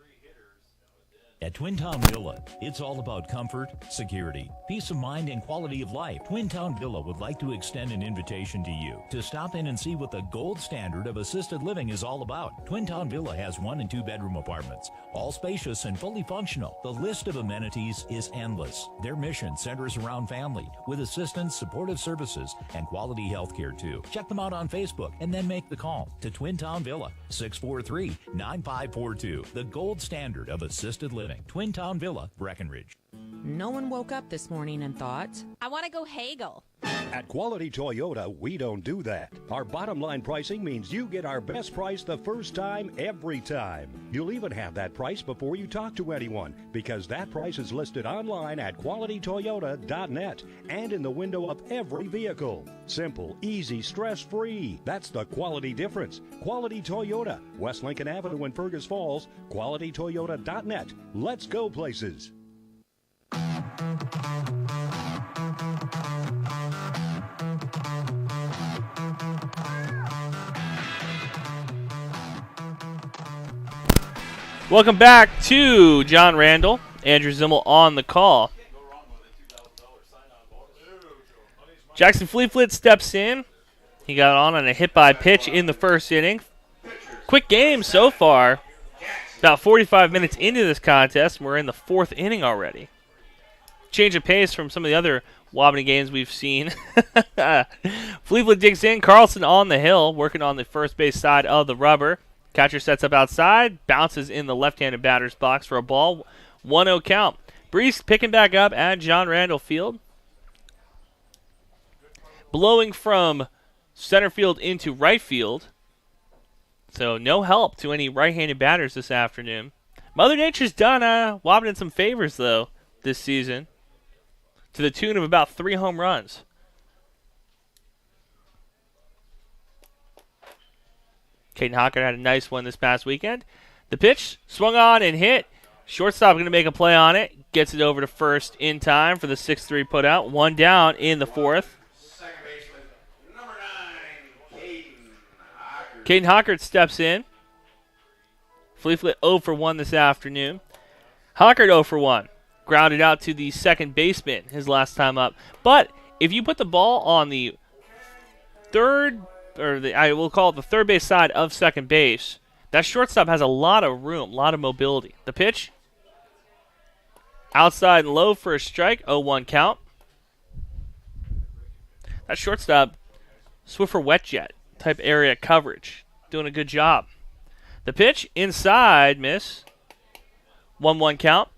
At Twin Town Villa, it's all about comfort, security, peace of mind, and quality of life. Twin Town Villa would like to extend an invitation to you to stop in and see what the gold standard of assisted living is all about. Twin Town Villa has 1 and 2 bedroom apartments, all spacious and fully functional. The list of amenities is endless. Their mission centers around family, with assistance, supportive services, and quality health care too. Check them out on Facebook and then make the call to Twin Town Villa, 643-9542, the gold standard of assisted living. Twin Town Villa, Breckenridge. No one woke up this morning and thought, I want to go haggle. At Quality Toyota, we don't do that. Our bottom line pricing means you get our best price the first time, every time. You'll even have that price before you talk to anyone, because that price is listed online at qualitytoyota.net and in the window of every vehicle. Simple, easy, stress-free. That's the quality difference. Quality Toyota, West Lincoln Avenue in Fergus Falls, qualitytoyota.net. Let's go places. Welcome back to John Randall. Andrew Zimmel on the call. Jackson Fleeflet steps in. He got on a hit-by pitch in the first inning. Quick game so far. About 45 minutes into this contest, we're in the 4th inning already. Change of pace from some of the other Wahpeton games we've seen. Fleeflet digs in. Carlson on the hill, working on the first base side of the rubber. Catcher sets up outside, bounces in the left-handed batter's box for a ball. 1-0 count. Brees picking back up at John Randall Field. Blowing from center field into right field. So no help to any right-handed batters this afternoon. Mother Nature's done Wahpeton some favors, though, this season, to the tune of about 3 home runs. Caden Hockert had a nice one this past weekend. The pitch, swung on and hit. Shortstop going to make a play on it. Gets it over to first in time for the 6-3 putout. 1 down in the 4th. Caden Hockert steps in. Fleeflet 0 for 1 this afternoon. Hockert 0 for 1. Grounded out to the second baseman his last time up. But if you put the ball on the third, I will call it the third base side of second base, that shortstop has a lot of room, a lot of mobility. The pitch, outside and low for a strike, 0-1 count. That shortstop, Swiffer wet jet type area coverage, doing a good job. The pitch, inside, miss. 1-1 count.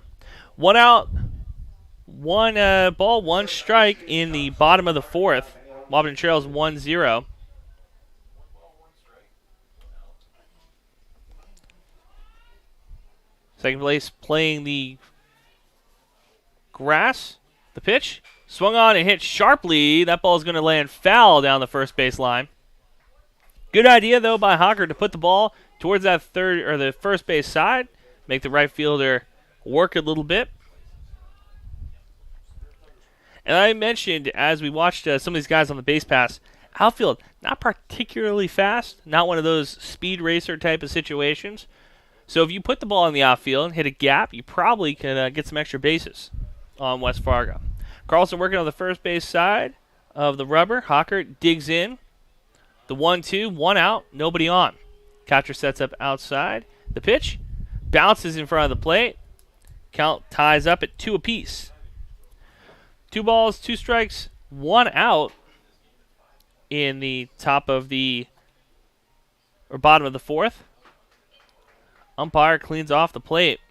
1 out, 1 ball, 1 strike in the bottom of the 4th. Wahpeton trails 1-0. Second place playing the grass. The pitch. Swung on and hit sharply. That ball is going to land foul down the first base line. Good idea, though, by Hocker to put the ball towards that the first base side. Make the right fielder work a little bit. And I mentioned, as we watched some of these guys on the base pass, outfield, not particularly fast. Not one of those speed racer type of situations. So if you put the ball in the outfield and hit a gap, you probably can get some extra bases on West Fargo. Carlson working on the first base side of the rubber. Hocker digs in. The 1-2, 1 out, nobody on. Catcher sets up outside. The pitch bounces in front of the plate. Count ties up at 2 apiece. 2 balls, 2 strikes, 1 out in the top of the bottom of the 4th. Umpire cleans off the plate.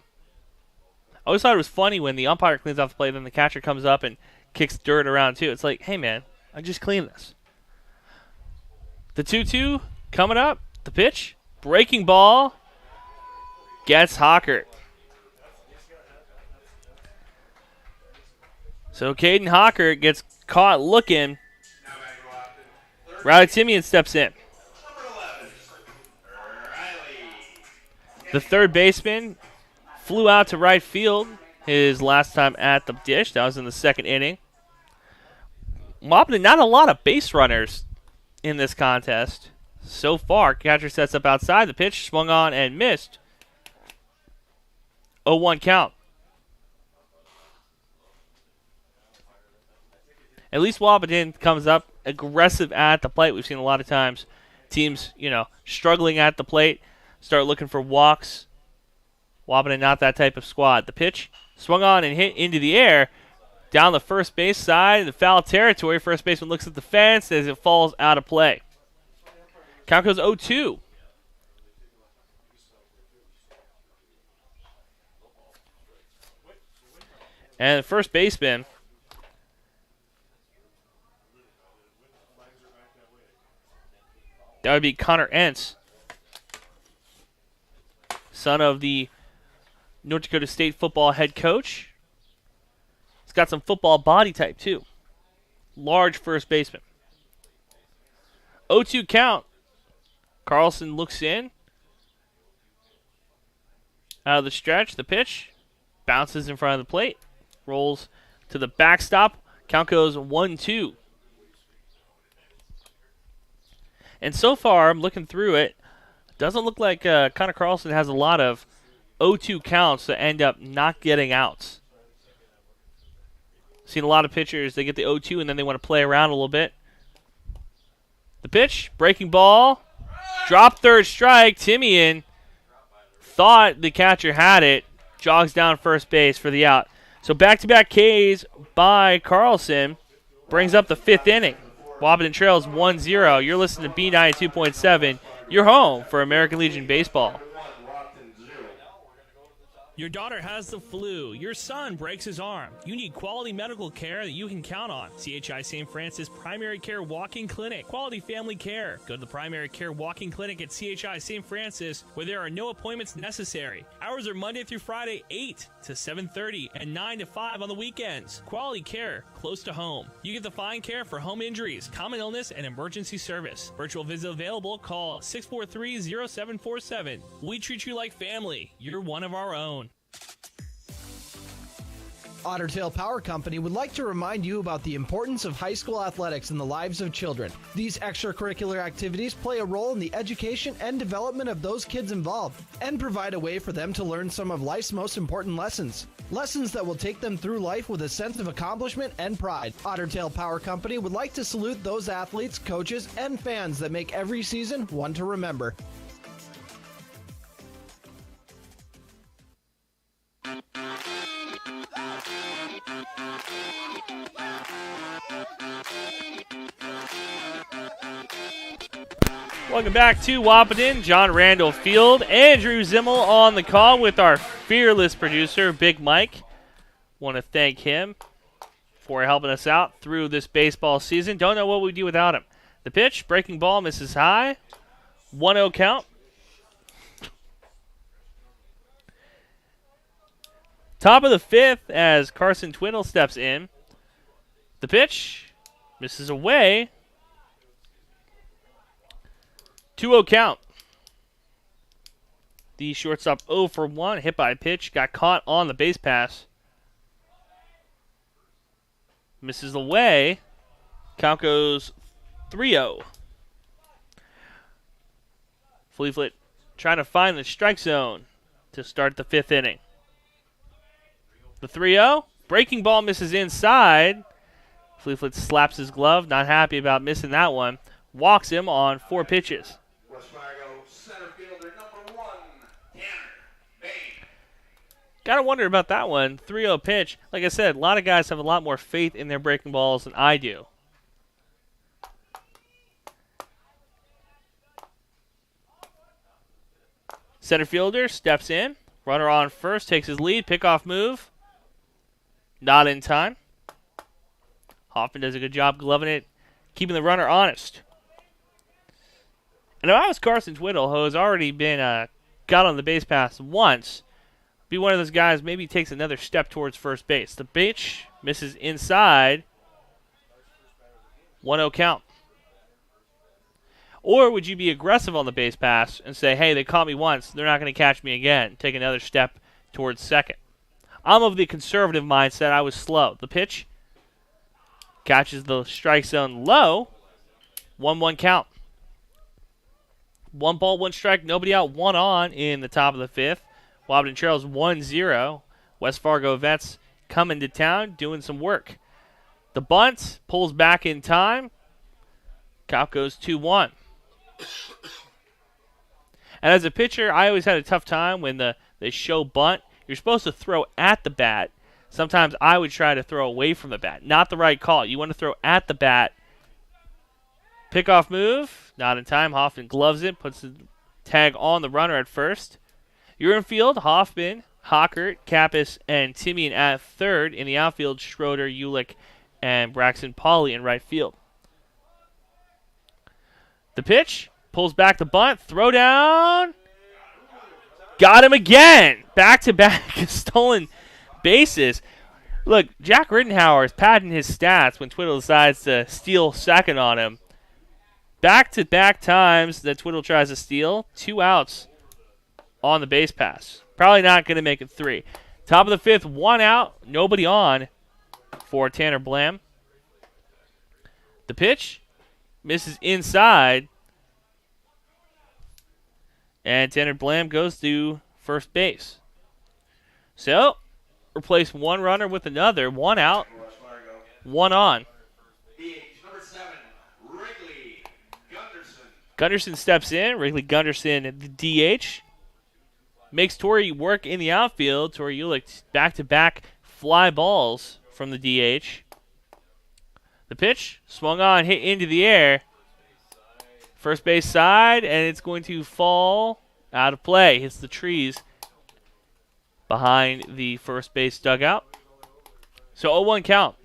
I always thought it was funny when the umpire cleans off the plate, then the catcher comes up and kicks dirt around too. It's like, hey man, I just cleaned this. The 2-2 coming up. The pitch. Breaking ball. Gets Hocker. So Caden Hocker gets caught looking. Riley Timian steps in. The third baseman flew out to right field his last time at the dish. That was in the 2nd inning. Wahpeton, not a lot of base runners in this contest so far. Catcher sets up outside. The pitch swung on and missed. 0-1 count. At least Wahpeton comes up aggressive at the plate. We've seen a lot of times teams, struggling at the plate, start looking for walks. Wahpeton not that type of squad. The pitch swung on and hit into the air. Down the first base side in the foul territory. First baseman looks at the fence as it falls out of play. Count goes 0-2. And the first baseman, that would be Connor Entz, son of the North Dakota State football head coach. Got some football body type, too. Large first baseman. 0-2 count. Carlson looks in. Out of the stretch, the pitch. Bounces in front of the plate. Rolls to the backstop. Count goes 1-2. And so far, I'm looking through it. Doesn't look like Connor Carlson has a lot of 0-2 counts that end up not getting outs. Seen a lot of pitchers, they get the 0-2 and then they want to play around a little bit. The pitch, breaking ball, drop third strike. Timian thought the catcher had it, jogs down first base for the out. So back-to-back Ks by Carlson brings up the 5th inning. Wahpeton trails 1-0. You're listening to B92.7, your home for American Legion Baseball. Your daughter has the flu. Your son breaks his arm. You need quality medical care that you can count on. CHI St. Francis Primary Care Walk-In Clinic. Quality family care. Go to the Primary Care Walk-In Clinic at CHI St. Francis where there are no appointments necessary. Hours are Monday through Friday, 8 to 7:30 and 9 to 5 on the weekends. Quality care close to home. You get the fine care for home injuries, common illness, and emergency service. Virtual visit available. Call 643-0747. We treat you like family. You're one of our own. Otter Tail Power Company would like to remind you about the importance of high school athletics in the lives of children. These extracurricular activities play a role in the education and development of those kids involved and provide a way for them to learn some of life's most important lessons. Lessons that will take them through life with a sense of accomplishment and pride. Otter Tail Power Company would like to salute those athletes, coaches, and fans that make every season one to remember. Welcome back to Wahpeton. John Randall Field. Andrew Zimmel on the call with our fearless producer, Big Mike. Want to thank him for helping us out through this baseball season. Don't know what we'd do without him. The pitch, breaking ball, misses high. 1-0 count. Top of the 5th as Carson Twiddle steps in. The pitch misses away. 2-0 count. The shortstop 0 for 1. Hit by pitch. Got caught on the base pass. Misses away. Count goes 3-0. Fleetfoot trying to find the strike zone to start the 5th inning. The 3-0. Breaking ball misses inside. Fleetfoot slaps his glove. Not happy about missing that one. Walks him on 4 pitches. West Fargo center fielder number 1, Tanner Bain. Gotta wonder about that one. 3-0 pitch. Like I said, a lot of guys have a lot more faith in their breaking balls than I do. Center fielder steps in. Runner on first, takes his lead. Pickoff move. Not in time. Hoffman does a good job gloving it, keeping the runner honest. And if I was Carson Twiddle, who has already been got on the base pass once, be one of those guys, maybe takes another step towards first base. The pitch misses inside. 1-0 count. Or would you be aggressive on the base pass and say, hey, they caught me once, they're not going to catch me again. Take another step towards second. I'm of the conservative mindset. I was slow. The pitch catches the strike zone low. 1-1 count. 1 ball, 1 strike, nobody out, 1 on in the top of the 5th. Wahpeton Trails 1-0. West Fargo Vets coming to town, doing some work. The bunt pulls back in time. Count goes 2-1. And as a pitcher, I always had a tough time when they show bunt. You're supposed to throw at the bat. Sometimes I would try to throw away from the bat. Not the right call. You want to throw at the bat. Pickoff move. Not in time. Hoffman gloves it. Puts the tag on the runner at first. You're in field. Hoffman, Hockert, Kappas, and Timian at third. In the outfield, Schroeder, Ulick, and Braxton Pauley in right field. The pitch. Pulls back the bunt. Throw down. Got him again. Back-to-back stolen bases. Look, Jack Rittenhauer is padding his stats when Twiddle decides to steal second on him. Back-to-back times that Twiddle tries to steal. 2 outs on the base pass. Probably not going to make it 3. Top of the 5th, 1 out. Nobody on for Tanner Blam. The pitch misses inside. And Tanner Blam goes to first base. So, replace 1 runner with another. 1 out, 1 on. Number 7, Wrigley Gunderson. Gunderson steps in. Wrigley Gunderson at the DH. Makes Torrey work in the outfield. Torrey Ulick back-to-back fly balls from the DH. The pitch, swung on, hit into the air. First base side, and it's going to fall out of play. Hits the trees behind the first base dugout. So 0-1 count.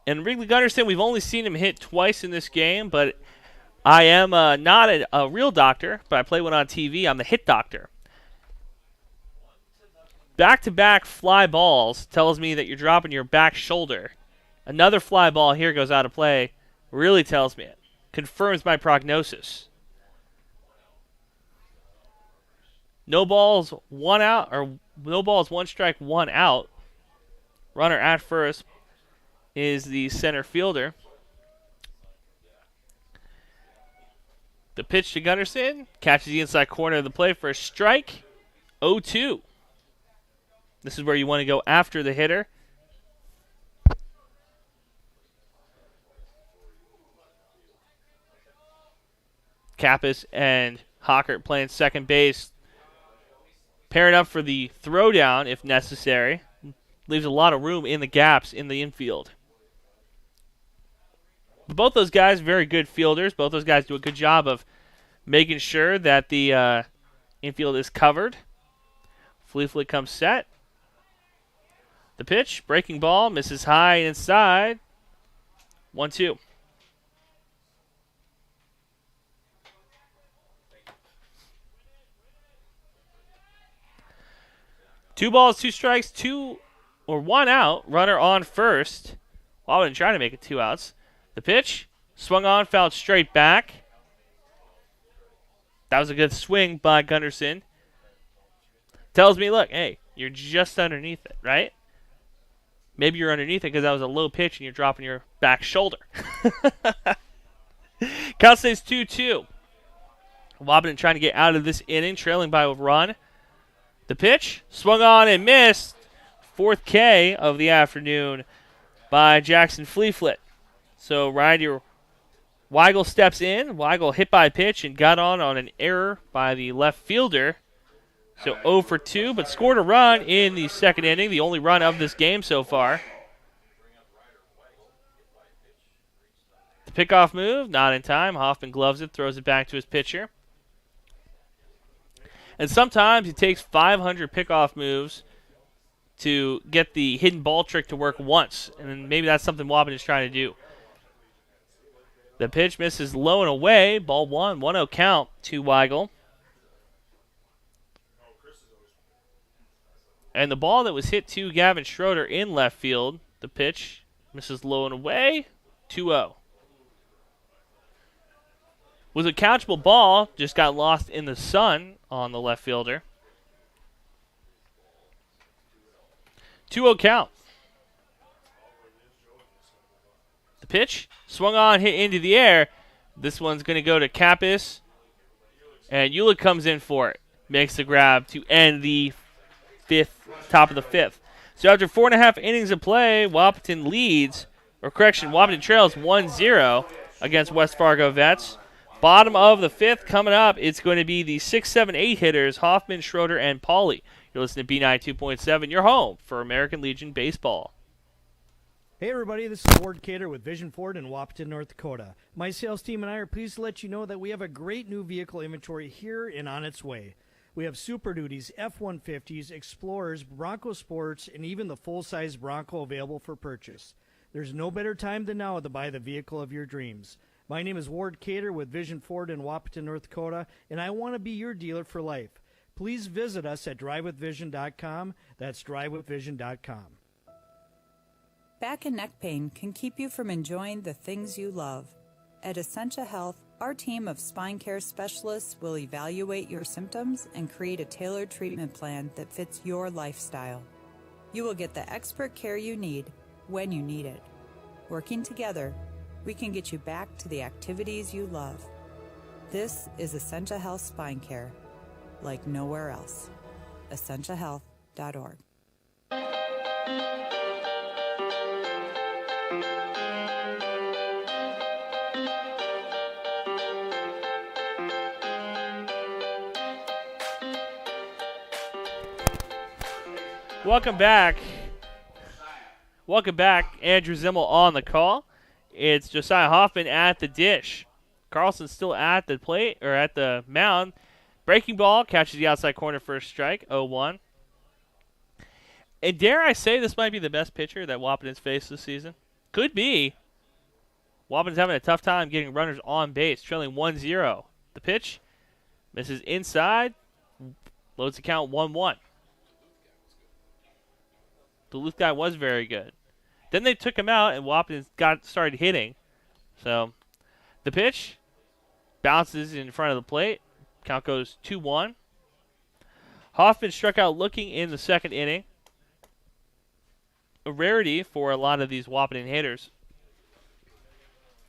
And Wrigley Gunderson, we've only seen him hit twice in this game, but I am not a real doctor, but I play one on TV. I'm the hit doctor. Back-to-back fly balls tells me that you're dropping your back shoulder. Another fly ball here goes out of play. Really tells me it. Confirms my prognosis. No balls, 1 out, or no balls, 1 strike, 1 out. Runner at first is the center fielder. The pitch to Gunderson. Catches the inside corner of the plate for a strike. 0-2. This is where you want to go after the hitter. Kappas and Hockert playing second base. Pairing up for the throwdown if necessary. Leaves a lot of room in the gaps in the infield. But both those guys, very good fielders. Both those guys do a good job of making sure that the infield is covered. Fleetfoot comes set. The pitch, breaking ball, misses high inside. 1-2. 2 balls, 2 strikes, 1 out. Runner on first. Wahpeton trying to make it 2 outs. The pitch, swung on, fouled straight back. That was a good swing by Gunderson. Tells me, look, hey, you're just underneath it, right? Maybe you're underneath it because that was a low pitch and you're dropping your back shoulder. Count stays 2-2. Wahpeton trying to get out of this inning, trailing by a run. The pitch, swung on and missed. 4th K of the afternoon by Jackson Fleeflit. So righty Weigel steps in. Weigel hit by pitch and got on an error by the left fielder. So 0 for 2, but scored a run in the second inning, the only run of this game so far. The pickoff move, not in time. Hoffman gloves it, throws it back to his pitcher. And sometimes it takes 500 pickoff moves to get the hidden ball trick to work once. And maybe that's something Wahpeton is trying to do. The pitch misses low and away. Ball 1, 1-0 count to Weigel. And the ball that was hit to Gavin Schroeder in left field, the pitch misses low and away, 2-0. Was a catchable ball, just got lost in the sun on the left fielder. 2-0 count. The pitch, swung on, hit into the air. This one's going to go to Kappas, and Ulick comes in for it. Makes the grab to end the top of the 5th. So after 4.5 innings of play, Wahpeton Wahpeton trails 1-0 against West Fargo Vets. Bottom of the 5th coming up, it's going to be the 6, 7, 8 hitters, Hoffman, Schroeder, and Pauly. You're listening to B92.7, your home for American Legion Baseball. Hey everybody, this is Ward Cater with Vision Ford in Wahpeton, North Dakota. My sales team and I are pleased to let you know that we have a great new vehicle inventory here and on its way. We have Super Duties, F-150s, Explorers, Bronco Sports, and even the full-size Bronco available for purchase. There's no better time than now to buy the vehicle of your dreams. My name is Ward Cater with Vision Ford in Wahpeton, North Dakota, and I want to be your dealer for life. Please visit us at drivewithvision.com. That's drivewithvision.com. Back and neck pain can keep you from enjoying the things you love. At Essentia Health, our team of spine care specialists will evaluate your symptoms and create a tailored treatment plan that fits your lifestyle. You will get the expert care you need when you need it. Working together, we can get you back to the activities you love. This is Essentia Health Spine Care, like nowhere else. EssentiaHealth.org. Welcome back. Andrew Zimmel on the call. It's Josiah Hoffman at the dish. Carlson's still at the plate, or at the mound. Breaking ball, catches the outside corner for a strike, 0-1. And dare I say this might be the best pitcher that Wahpeton's faced this season? Could be. Wahpeton's having a tough time getting runners on base, trailing 1-0. The pitch misses inside, loads the count 1-1. The Duluth guy was very good. Then they took him out, and Wahpeton started hitting. So the pitch bounces in front of the plate. Count goes 2-1. Hoffman struck out looking in the second inning. A rarity for a lot of these Wahpeton hitters.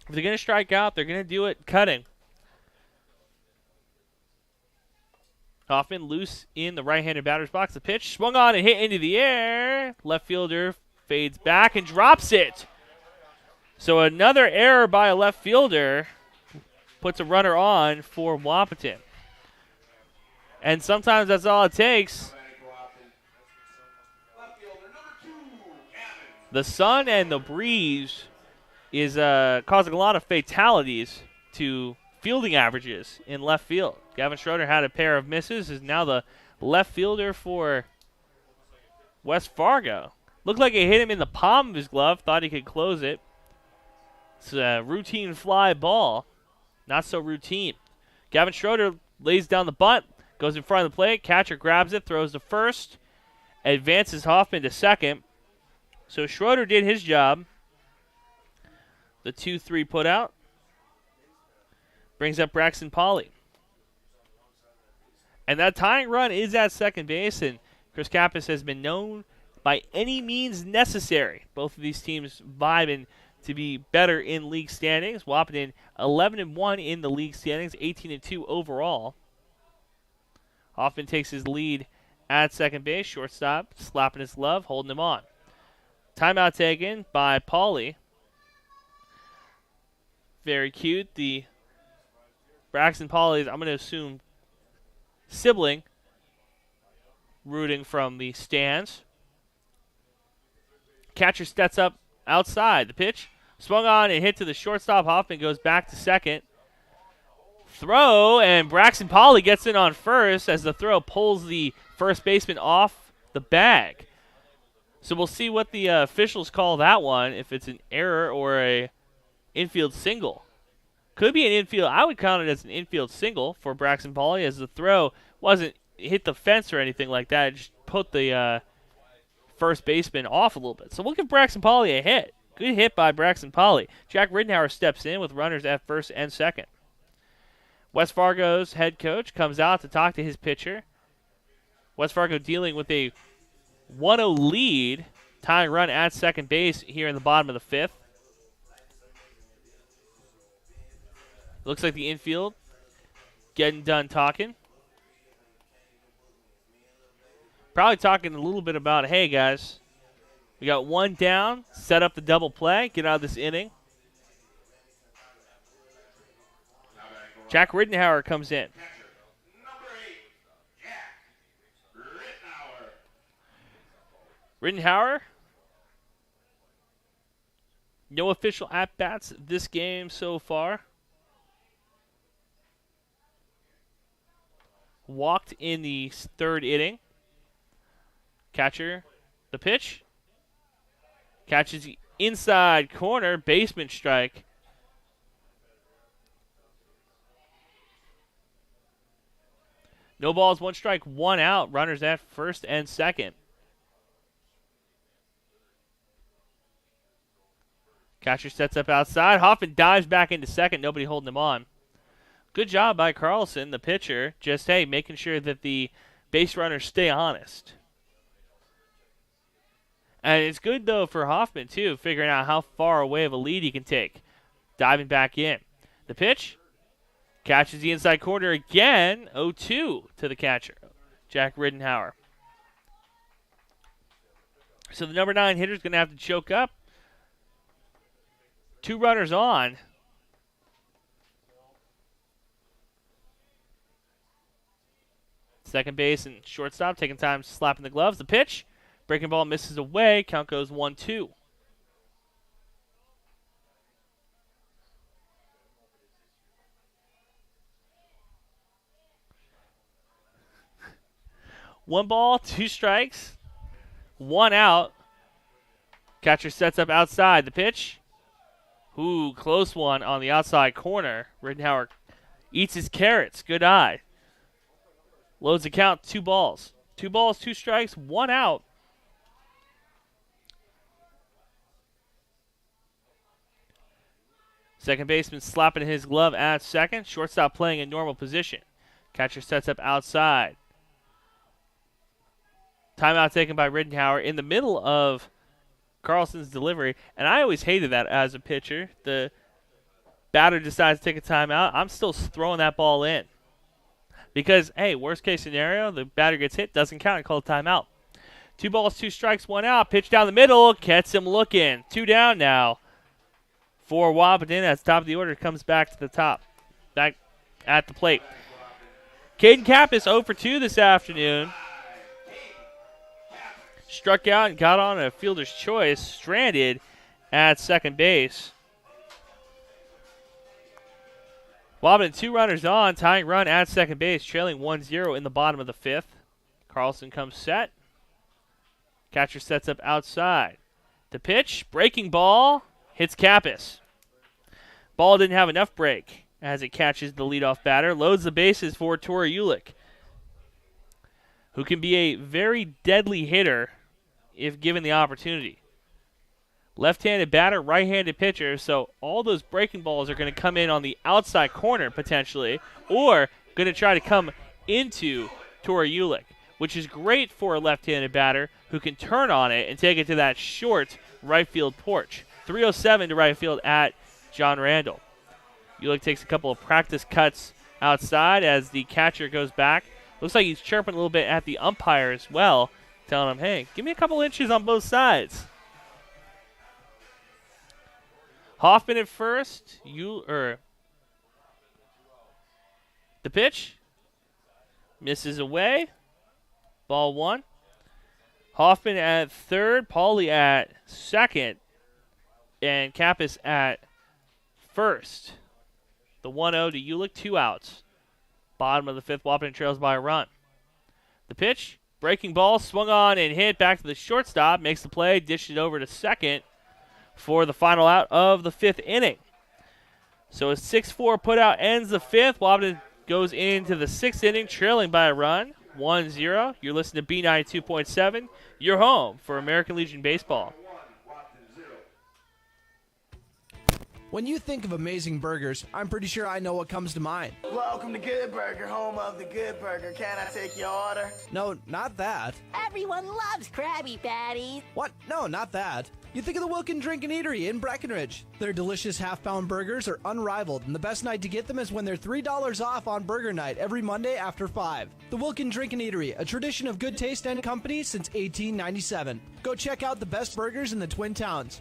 If they're going to strike out, they're going to do it cutting. Hoffman loose in the right-handed batter's box. The pitch swung on and hit into the air. Left fielder fades back and drops it. So another error by a left fielder puts a runner on for Wahpeton. And sometimes that's all it takes. The sun and the breeze is causing a lot of fatalities to fielding averages in left field. Gavin Schroeder had a pair of misses, is now the left fielder for West Fargo. Looked like it hit him in the palm of his glove, thought he could close it. It's a routine fly ball, not so routine. Gavin Schroeder lays down the bunt, goes in front of the plate, catcher grabs it, throws to first, advances Hoffman to second. So Schroeder did his job. The 2-3 put out. Brings up Braxton Polly. And that tying run is at second base, and Chris Kappas has been known by any means necessary. Both of these teams vibing to be better in league standings. Wahpeton 11-1 in the league standings, 18-2 overall. Hoffman takes his lead at second base. Shortstop slapping his glove, holding him on. Timeout taken by Pauly. Very cute. The Braxton Pauly's, I'm going to assume, sibling, rooting from the stands. Catcher steps up outside. The pitch swung on and hit to the shortstop. Hoffman goes back to second. Throw, and Braxton Polly gets in on first as the throw pulls the first baseman off the bag. So we'll see what the officials call that one, if it's an error or a infield single. Could be an infield. I would count it as an infield single for Braxton Polly, as the throw wasn't hit the fence or anything like that. It just put the first baseman off a little bit. So we'll give Braxton Polly a hit. Good hit by Braxton Polly. Jack Riddenhauer steps in with runners at first and second. West Fargo's head coach comes out to talk to his pitcher. West Fargo dealing with a 1-0 lead, tying run at second base here in the bottom of the fifth. Looks like the infield getting done talking. Probably talking a little bit about, hey guys, we got one down, set up the double play, get out of this inning. Jack Riddenhauer comes in. Riddenhauer, no official at-bats this game so far. Walked in the third inning. Catcher, the pitch. Catches the inside corner, basement strike. No balls, one strike, one out. Runners at first and second. Catcher sets up outside. Hoffman dives back into second. Nobody holding him on. Good job by Carlson, the pitcher. Just, hey, making sure that the base runners stay honest. And it's good, though, for Hoffman, too, figuring out how far away of a lead he can take. Diving back in. The pitch. Catches the inside corner again. 0-2 to the catcher, Jack Riddenhauer. So the number 9 hitter is going to have to choke up. 2 runners on. Second base and shortstop taking time slapping the gloves. The pitch. Breaking ball misses away. Count goes 1-2. One ball, 2 strikes, 1 out. Catcher sets up outside. The pitch. Ooh, close one on the outside corner. Riddenhauer eats his carrots. Good eye. Loads the count, 2 balls. 2 balls, 2 strikes, 1 out. Second baseman slapping his glove at second. Shortstop playing in normal position. Catcher sets up outside. Timeout taken by Riddenhauer in the middle of Carlson's delivery. And I always hated that as a pitcher. The batter decides to take a timeout. I'm still throwing that ball in. Because, hey, worst case scenario, the batter gets hit, doesn't count, and call a timeout. 2 balls, 2 strikes, 1 out. Pitch down the middle, gets him looking. 2 down now for Wahpeton as top of the order comes back to the top. Back at the plate. Caden Kappas 0 for 2 this afternoon. Struck out and got on a fielder's choice. Stranded at second base. Wahpeton 2 runners on. Tying run at second base. Trailing 1-0 in the bottom of the 5th. Carlson comes set. Catcher sets up outside. The pitch. Breaking ball. Hits Kappas. Ball didn't have enough break as it catches the leadoff batter. Loads the bases for Tori Ulick. who can be a very deadly hitter if given the opportunity. Left-handed batter, right-handed pitcher, so all those breaking balls are going to come in on the outside corner potentially, or going to try to come into Tori Ulick, which is great for a left-handed batter who can turn on it and take it to that short right field porch. 307 to right field at John Randall. Ulick takes a couple of practice cuts outside as the catcher goes back. Looks like he's chirping a little bit at the umpire as well, telling him, hey, give me a couple inches on both sides. Hoffman at first. The pitch. Misses away. Ball one. Hoffman at third. Pauly at second. And Kappas at first. The 1-0 to Ulick. 2 outs. Bottom of the fifth. Wahpeton trails by a run. The pitch. Breaking ball. Swung on and hit back to the shortstop. Makes the play. Dished it over to second for the final out of the fifth inning. So a 6-4 putout ends the fifth. Wahpeton goes into the sixth inning trailing by a run, 1-0. You're listening to B92.7, your home for American Legion Baseball. When you think of amazing burgers, I'm pretty sure I know what comes to mind. Welcome to Good Burger, home of the Good Burger. Can I take your order? No, not that. Everyone loves Krabby Patties. What? No, not that. You think of the Wilkin Drink and Eatery in Breckenridge. Their delicious half-pound burgers are unrivaled, and the best night to get them is when they're $3 off on Burger Night every Monday after 5. The Wilkin Drink and Eatery, a tradition of good taste and company since 1897. Go check out the best burgers in the Twin Towns.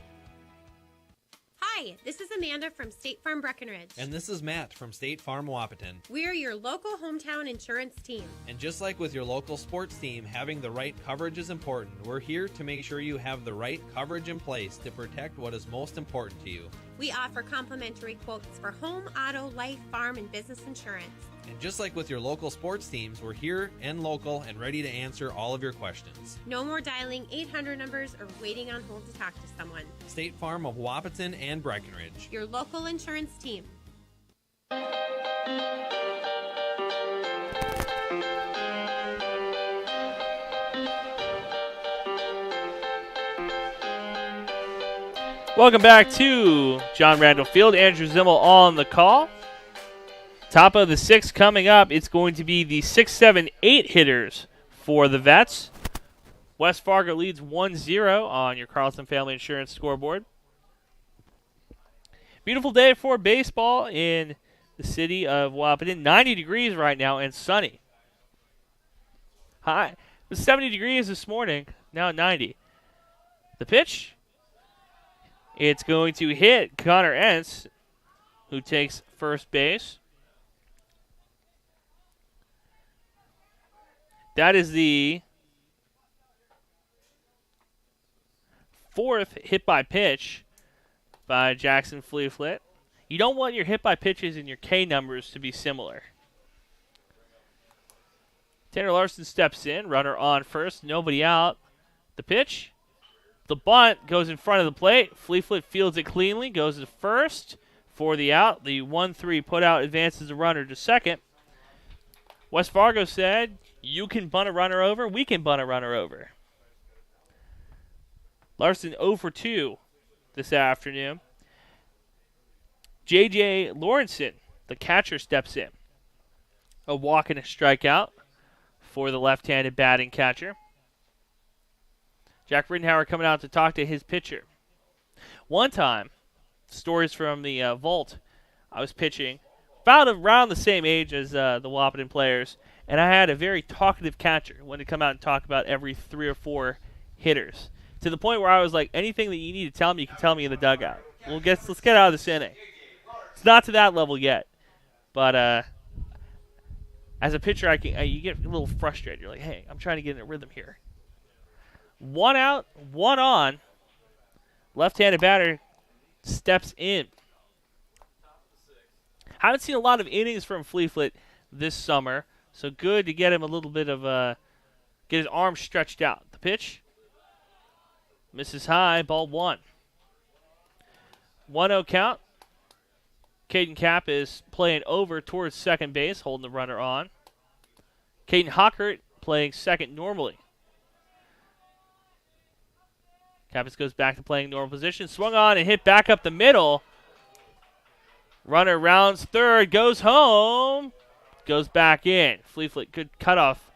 Hi, this is Amanda from State Farm Breckenridge. And this is Matt from State Farm Wahpeton. We're your local hometown insurance team. And just like with your local sports team, having the right coverage is important. We're here to make sure you have the right coverage in place to protect what is most important to you. We offer complimentary quotes for home, auto, life, farm, and business insurance. And just like with your local sports teams, we're here and local and ready to answer all of your questions. No more dialing 800 numbers or waiting on hold to talk to someone. State Farm of Wahpeton and Breckenridge. Your local insurance team. Welcome back to John Randall Field. Andrew Zimmel on the call. Top of the sixth coming up, it's going to be the 6, 7, 8 hitters for the Vets. West Fargo leads 1-0 on your Carlson Family Insurance scoreboard. Beautiful day for baseball in the city of Wahpeton. 90 degrees right now and sunny. High. It was 70 degrees this morning, now 90. The pitch. It's going to hit Connor Entz, who takes first base. That is the fourth hit by pitch by Jackson Fleeflit. You don't want your hit by pitches and your K numbers to be similar. Tanner Larson steps in, runner on first, nobody out. The pitch. The bunt goes in front of the plate. Fleeflit fields it cleanly, goes to first for the out. The 1-3 put out advances the runner to second. West Fargo said, you can bunt a runner over, we can bunt a runner over. Larson 0 for 2 this afternoon. J.J. Lawrenson, the catcher, steps in. A walk and a strikeout for the left-handed batting catcher. Jack Rittenhauer coming out to talk to his pitcher. One time, stories from the vault, I was pitching about around the same age as the Wahpeton players, and I had a very talkative catcher who wanted to come out and talk about every 3 or 4 hitters, to the point where I was like, anything that you need to tell me, you can tell me in the dugout. Let's get out of this inning. It's not to that level yet, but as a pitcher, you get a little frustrated. You're like, hey, I'm trying to get in a rhythm here. 1 out, 1 on. Left-handed batter steps in. Haven't seen a lot of innings from Fleeflit this summer, so good to get him a little bit of get his arm stretched out. The pitch misses high, ball 1. 1-0 count. Caden Kapp is playing over towards second base, holding the runner on. Caden Hockert playing second normally. Kappas goes back to playing normal position. Swung on and hit back up the middle. Runner rounds third, goes home, goes back in. Fleetfoot, good cutoff.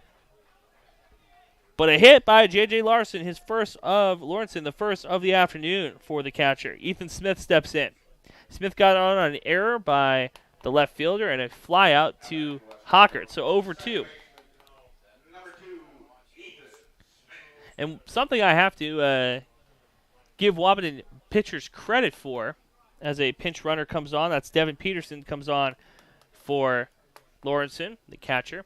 But a hit by J.J. Larson, Lawrenson, the first of the afternoon for the catcher. Ethan Smith steps in. Smith got on an error by the left fielder and a fly out to Hockert, so over 2. And something I have to give Wahpeton pitchers credit for as a pinch runner comes on. That's Devin Peterson comes on for Lawrenson, the catcher.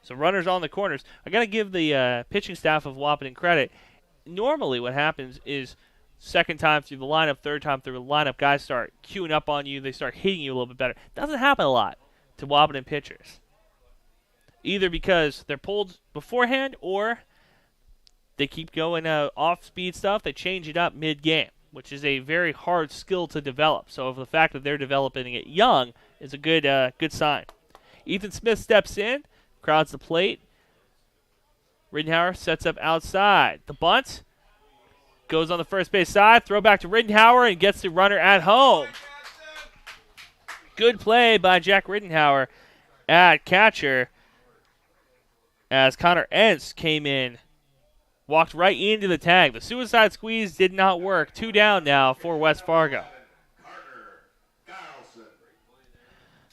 So runners on the corners. I got to give the pitching staff of Wahpeton credit. Normally what happens is second time through the lineup, third time through the lineup, guys start queuing up on you. They start hitting you a little bit better. Doesn't happen a lot to Wahpeton pitchers. Either because they're pulled beforehand or they keep going off-speed stuff. They change it up mid-game, which is a very hard skill to develop. So the fact that they're developing it young is a good sign. Ethan Smith steps in, crowds the plate. Rittenhauer sets up outside. The bunt goes on the first base side. Throw back to Rittenhauer and gets the runner at home. Good play by Jack Rittenhauer at catcher as Connor Entz came in. Walked right into the tag. The suicide squeeze did not work. 2 down now for West Fargo.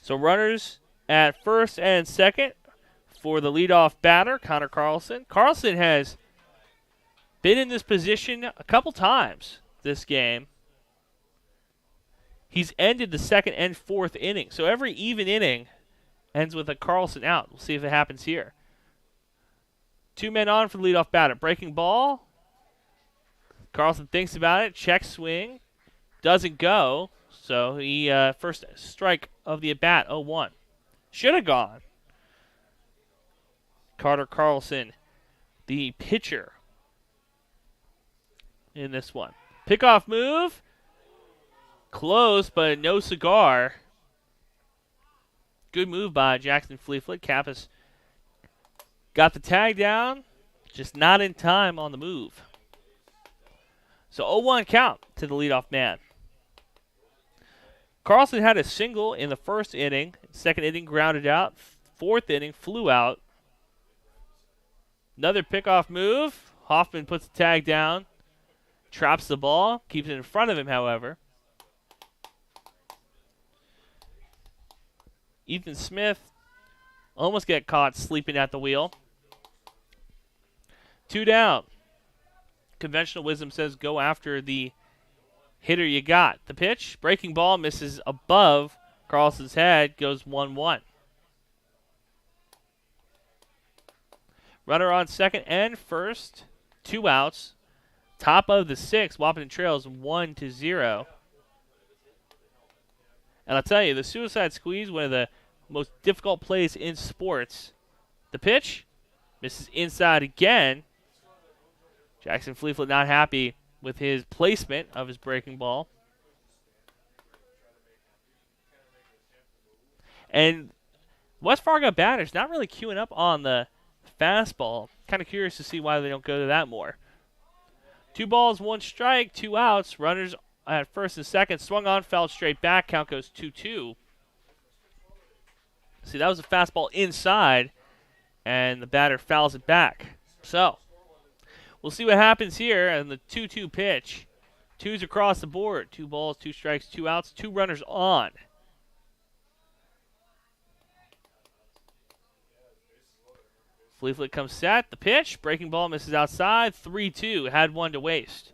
So runners at first and second for the leadoff batter, Connor Carlson. Carlson has been in this position a couple times this game. He's ended the second and fourth inning. So every even inning ends with a Carlson out. We'll see if it happens here. 2 men on for the leadoff batter. Breaking ball. Carlson thinks about it. Check swing. Doesn't go. So he first strike of the at-bat, 0-1. Should have gone. Carter Carlson, the pitcher in this one. Pickoff move. Close, but no cigar. Good move by Jackson Fleetfoot. Kappas got the tag down, just not in time on the move. So 0-1 count to the leadoff man. Carlson had a single in the first inning. Second inning grounded out. Fourth inning flew out. Another pickoff move. Hoffman puts the tag down. Traps the ball. Keeps it in front of him, however. Ethan Smith almost got caught sleeping at the wheel. 2 down. Conventional wisdom says go after the hitter you got. The pitch, breaking ball, misses above Carlson's head, goes 1-1. Runner on second and first, 2 outs. Top of the 6th, Wahpeton trails 1-0. And I'll tell you, the suicide squeeze, one of the most difficult plays in sports. The pitch, misses inside again. Jackson Fleetfoot not happy with his placement of his breaking ball. And West Fargo batters not really queuing up on the fastball. Kind of curious to see why they don't go to that more. 2 balls, 1 strike, 2 outs. Runners at first and second. Swung on, fouled straight back. Count goes 2-2. See, that was a fastball inside, and the batter fouls it back. So, we'll see what happens here in the 2-2 pitch. 2s across the board. 2 balls, 2 strikes, 2 outs, 2 runners on. Fleetfoot comes set. The pitch. Breaking ball misses outside. 3-2. Had 1 to waste.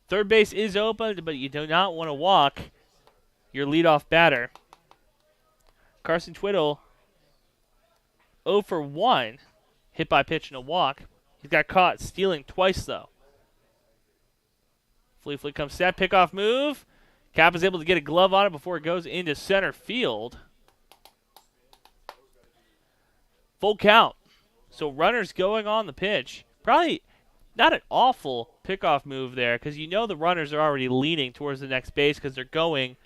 Third base is open, but you do not want to walk your leadoff batter. Carson Twiddle 0 for 1. Hit by pitch and a walk. He's got caught stealing twice, though. Fleetfoot comes set. Pickoff move. Cap is able to get a glove on it before it goes into center field. Full count. So runners going on the pitch. Probably not an awful pickoff move there because you know the runners are already leaning towards the next base because they're going.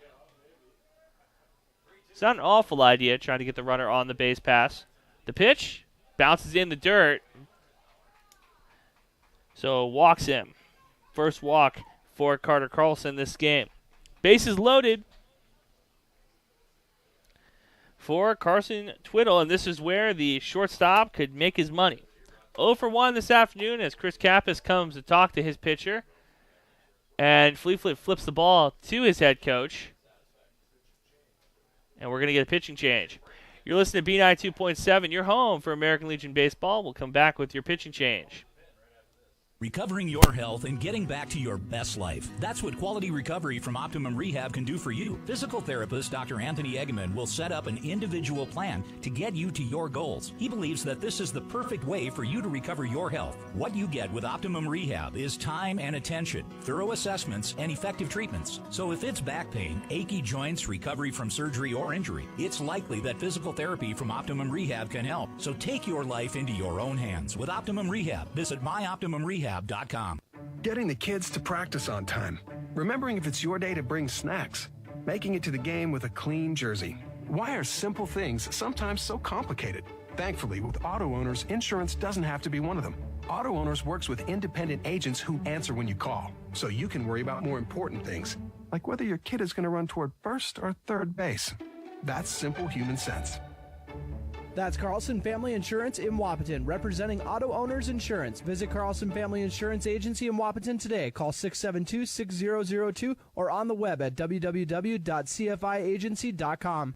It's not an awful idea trying to get the runner on the base pass. The pitch Bounces in the dirt. So walks him. First walk for Carter Carlson this game. Bases loaded for Carson Twiddle, and this is where the shortstop could make his money. 0 for 1 this afternoon as Chris Kappas comes to talk to his pitcher. And Fleetfoot flips the ball to his head coach. And we're going to get a pitching change. You're listening to B92.7. You're home for American Legion Baseball. We'll come back with your pitching change. Recovering your health and getting back to your best life. That's what quality recovery from Optimum Rehab can do for you. Physical therapist Dr. Anthony Egeman will set up an individual plan to get you to your goals. He believes that this is the perfect way for you to recover your health. What you get with Optimum Rehab is time and attention, thorough assessments, and effective treatments. So if it's back pain, achy joints, recovery from surgery or injury, it's likely that physical therapy from Optimum Rehab can help. So take your life into your own hands with Optimum Rehab. Visit myoptimumrehab.com. Getting the kids to practice on time. Remembering if it's your day to bring snacks. Making it to the game with a clean jersey. Why are simple things sometimes so complicated? Thankfully, with auto owners, insurance doesn't have to be one of them. Auto Owners works with independent agents who answer when you call, so you can worry about more important things, like whether your kid is going to run toward first or third base. That's simple human sense. That's Carlson Family Insurance in Wahpeton, representing Auto Owners Insurance. Visit Carlson Family Insurance Agency in Wahpeton today. Call 672-6002 or on the web at www.cfiagency.com.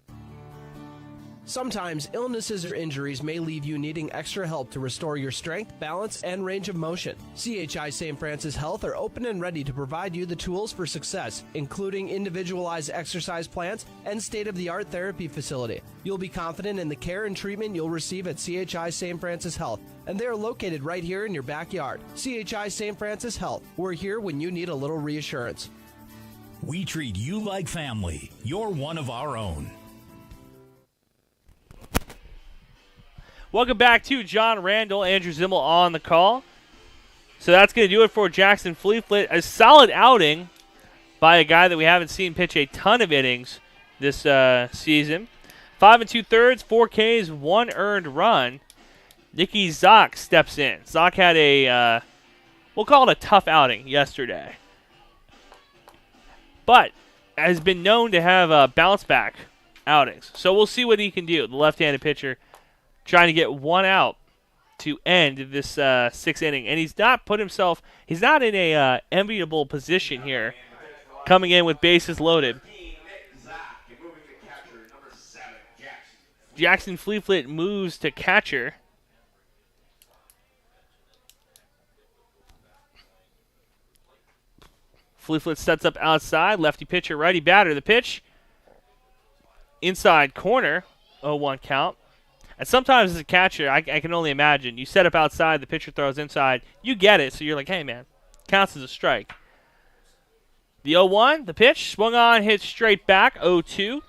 Sometimes illnesses or injuries may leave you needing extra help to restore your strength, balance, and range of motion. CHI St. Francis Health are open and ready to provide you the tools for success, including individualized exercise plans and state-of-the-art therapy facility. You'll be confident in the care and treatment you'll receive at CHI St. Francis Health, and they are located right here in your backyard. CHI St. Francis Health. We're here when you need a little reassurance. We treat you like family. You're one of our own. Welcome back to John Randall, Andrew Zimmel on the call. So that's going to do it for Jackson Fleetfoot. A solid outing by a guy that we haven't seen pitch a ton of innings this season. 5 2/3, 4 Ks, 1 earned run. Nicky Zock steps in. Zock had a, we'll call it a tough outing yesterday, but has been known to have bounce back outings. So we'll see what he can do. The left-handed pitcher trying to get one out to end this sixth inning. And he's not in a enviable position here, coming in with bases loaded. Jackson Fleetfoot moves to catcher. Fleetfoot sets up outside, lefty pitcher, righty batter. The pitch, inside corner, 0-1 count. And sometimes as a catcher, I can only imagine, you set up outside, the pitcher throws inside, you get it, so you're like, hey man, counts as a strike. The 0-1, the pitch, swung on, hit straight back, 0-2.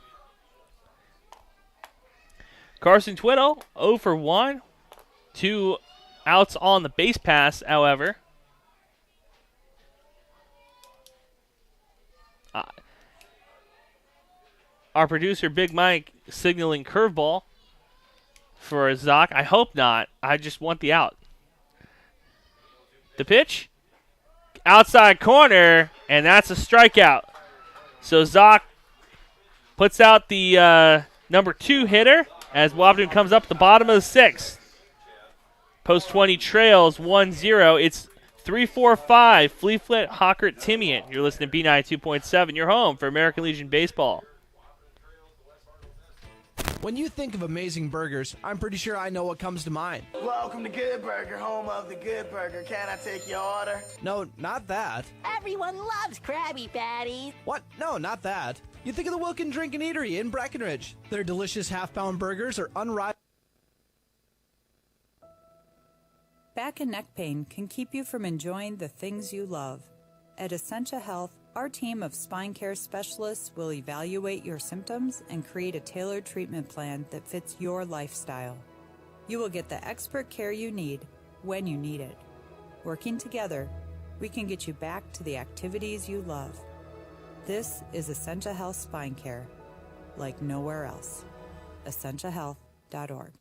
Carson Twiddle, 0 for 1. 2 outs on the base pass, however. Our producer, Big Mike, signaling curveball for Zock. I hope not. I just want the out. The pitch, outside corner, and that's a strikeout. So Zock puts out the number 2 hitter as Wahpeton comes up the bottom of the 6th. Post 20 trails 1-0. It's 3-4-5. Fleetfoot, Hockert, Timian. You're listening to B92.7. You're home for American Legion Baseball. When you think of amazing burgers, I'm pretty sure I know what comes to mind. Welcome to Good Burger, home of the Good Burger. Can I take your order? No, not that. Everyone loves Krabby Patties. What? No, not that. You think of the Wilkin Drink and Eatery in Breckenridge. Their delicious half-pound burgers are unrivaled. Back and neck pain can keep you from enjoying the things you love. At Essentia Health, our team of spine care specialists will evaluate your symptoms and create a tailored treatment plan that fits your lifestyle. You will get the expert care you need when you need it. Working together, we can get you back to the activities you love. This is Essentia Health Spine Care, like nowhere else. EssentiaHealth.org.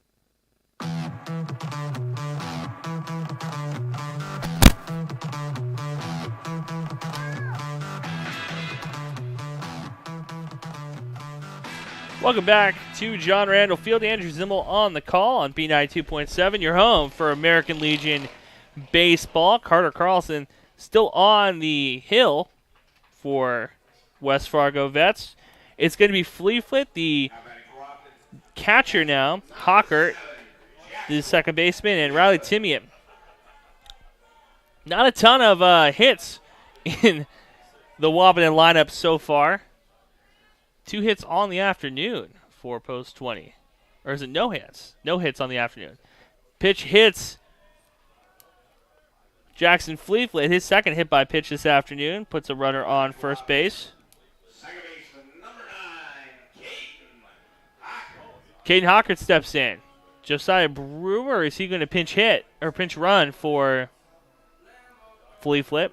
Welcome back to John Randall Field. Andrew Zimmel on the call on B92.7. Your home for American Legion baseball. Carter Carlson still on the hill for West Fargo Vets. It's going to be Fleeflet, the catcher now. Hockert, the second baseman, and Riley Timian. Not a ton of hits in the Wahpeton lineup so far. 2 hits on the afternoon for Post 20. Or is it no hits? No hits on the afternoon. Pitch hits Jackson Fleeflet. His second hit by pitch this afternoon puts a runner on first base. Caden Hockert steps in. Josiah Brewer, is he going to pinch hit or pinch run for Fleeflet?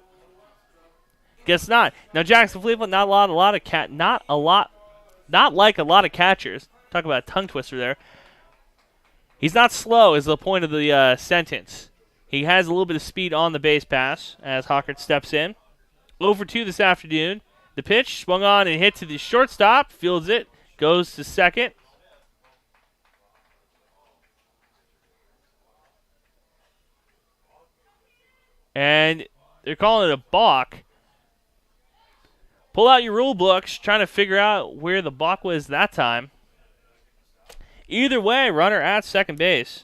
Guess not. Now Jackson Fleeflet, not like a lot of catchers. Talk about a tongue twister there. He's not slow is the point of the sentence. He has a little bit of speed on the base pass as Hockert steps in. 0 for 2 this afternoon. The pitch swung on and hit to the shortstop. Fields it. Goes to second. And they're calling it a balk. Pull out your rule books, trying to figure out where the balk was that time. Either way, runner at second base.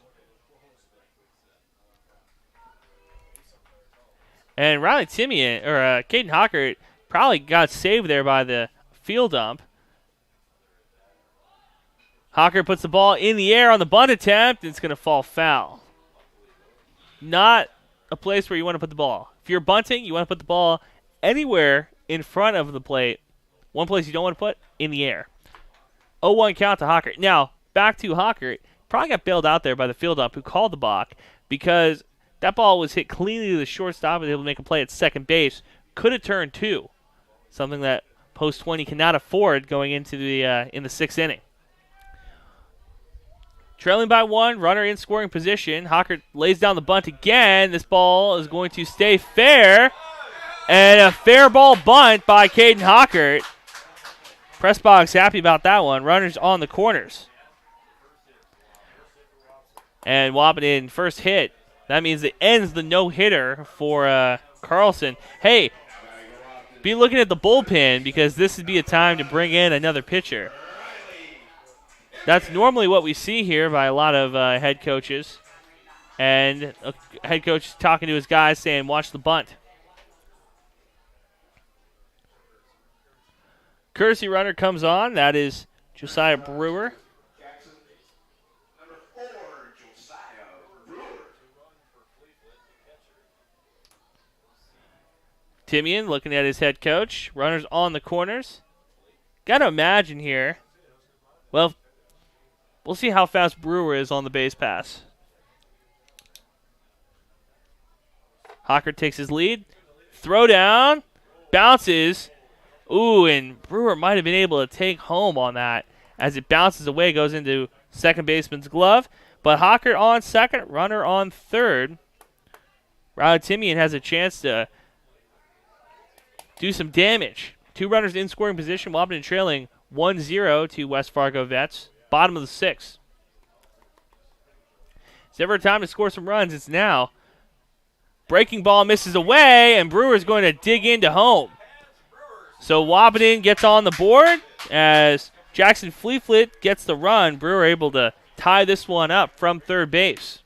And Riley Timian, or Caden Hockert, probably got saved there by the field ump. Hockert puts the ball in the air on the bunt attempt, and it's going to fall foul. Not a place where you want to put the ball. If you're bunting, you want to put the ball anywhere in front of the plate. One place you don't want to put, in the air. 0-1 count to Hockert. Now, back to Hockert. Probably got bailed out there by the field ump who called the balk because that ball was hit cleanly to the shortstop and able to make a play at second base. Could have turned 2. Something that Post 20 cannot afford going into the in the 6th inning. Trailing by 1, runner in scoring position. Hockert lays down the bunt again. This ball is going to stay fair. And a fair ball bunt by Caden Hockert. Press box happy about that one. Runners on the corners. And Wahpeton first hit. That means it ends the no-hitter for Carlson. Hey, be looking at the bullpen because this would be a time to bring in another pitcher. That's normally what we see here by a lot of head coaches. And a head coach talking to his guys saying, watch the bunt. Courtesy runner comes on. That is Josiah Brewer. Timian looking at his head coach. Runners on the corners. Got to imagine here. Well, we'll see how fast Brewer is on the base pass. Hockert takes his lead. Throw down. Bounces. Ooh, and Brewer might have been able to take home on that as it bounces away, goes into second baseman's glove. But Hockert on second, runner on third. Riley Timian has a chance to do some damage. 2 runners in scoring position. Wahpeton trailing 1-0 to West Fargo Vets. Bottom of the 6th. It's ever a time to score some runs. It's now. Breaking ball misses away, and Brewer's going to dig into home. So Wahpeton gets on the board as Jackson Fleeflet gets the run. Brewer able to tie this one up from third base.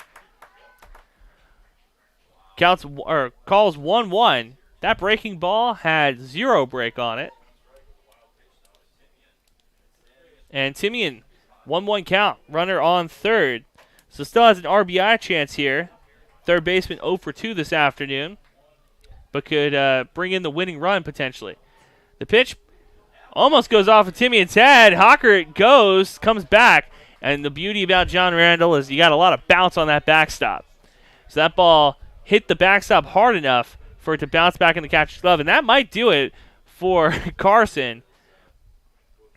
Calls 1-1. That breaking ball had 0 break on it. And Timian, 1-1 count. Runner on third. So still has an RBI chance here. Third baseman 0 for 2 this afternoon. But could bring in the winning run potentially. The pitch almost goes off of Timian's head. Hockert comes back. And the beauty about John Randall is you got a lot of bounce on that backstop. So that ball hit the backstop hard enough for it to bounce back in the catcher's glove. And that might do it for Carson.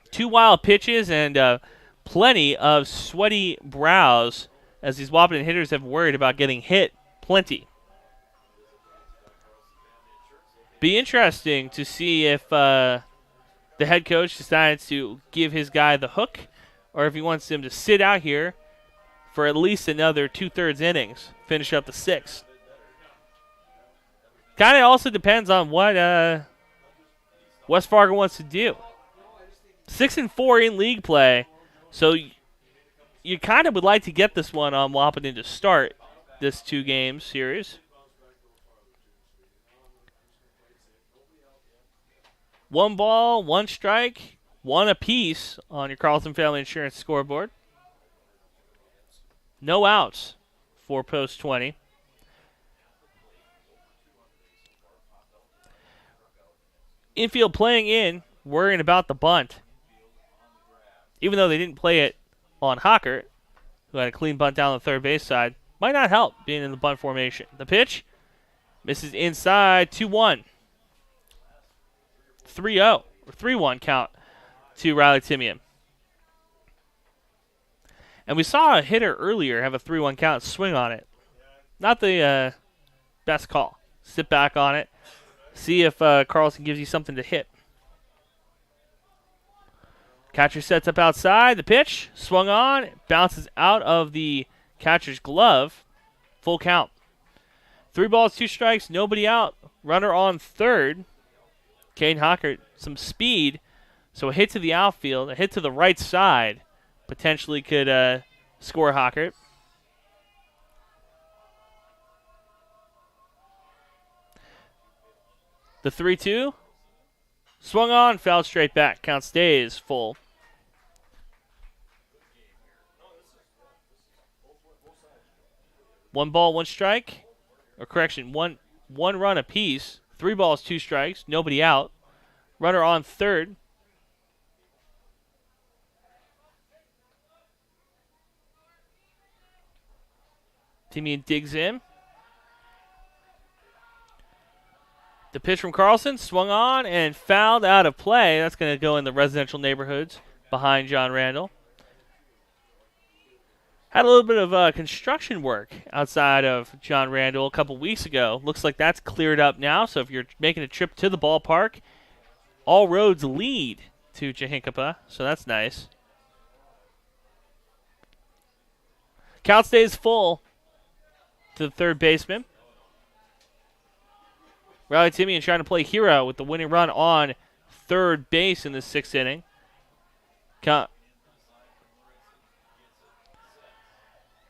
2 wild pitches and plenty of sweaty brows as these Wahpeton hitters have worried about getting hit plenty. Be interesting to see if the head coach decides to give his guy the hook or if he wants him to sit out here for at least another 2/3 innings, finish up the 6th. Kind of also depends on what West Fargo wants to do. 6-4 in league play, so you kind of would like to get this one on Wahpeton to start this 2-game series. One ball, one strike, one apiece on your Carlson Family Insurance scoreboard. No outs for Post 20. Infield playing in, worrying about the bunt. Even though they didn't play it on Hockert, who had a clean bunt down the third base side, might not help being in the bunt formation. The pitch misses inside, 2-1. 3-0, or 3-1 count to Riley Timian. And we saw a hitter earlier have a 3-1 count swing on it. Not the best call. Sit back on it. See if Carlson gives you something to hit. Catcher sets up outside. The pitch swung on. Bounces out of the catcher's glove. Full count. 3 balls, 2 strikes. Nobody out. Runner on third. Caden Hockert, some speed. So a hit to the outfield. A hit to the right side. Potentially could score Hockert. The 3-2. Swung on, fouled straight back. Count stays full. One ball, one strike. Or correction, one run apiece. 3 balls, 2 strikes. Nobody out. Runner on third. Timian digs in. The pitch from Carlson swung on and fouled out of play. That's going to go in the residential neighborhoods behind John Randall. Had a little bit of construction work outside of John Randall a couple weeks ago. Looks like that's cleared up now. So if you're making a trip to the ballpark, all roads lead to Chihinkapa. So that's nice. Count stays full to the third baseman. Riley Timian trying to play hero with the winning run on third base in the 6th inning.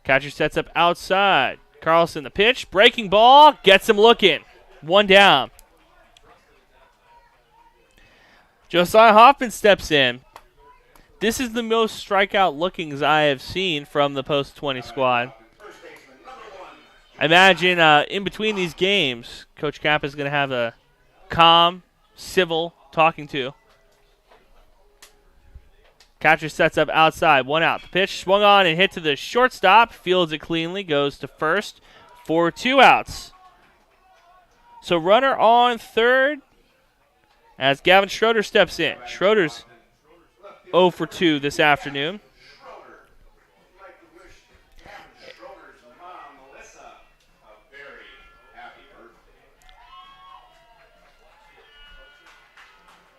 Catcher sets up outside. Carlson the pitch. Breaking ball. Gets him looking. 1 down. Josiah Hoffman steps in. This is the most strikeout lookings I have seen from the Post 20 squad. I imagine in between these games, Coach Kappa is going to have a calm, civil talking to. Catcher sets up outside, 1 out. The pitch swung on and hit to the shortstop. Fields it cleanly, goes to first for 2 outs. So runner on third as Gavin Schroeder steps in. Schroeder's 0 for 2 this afternoon.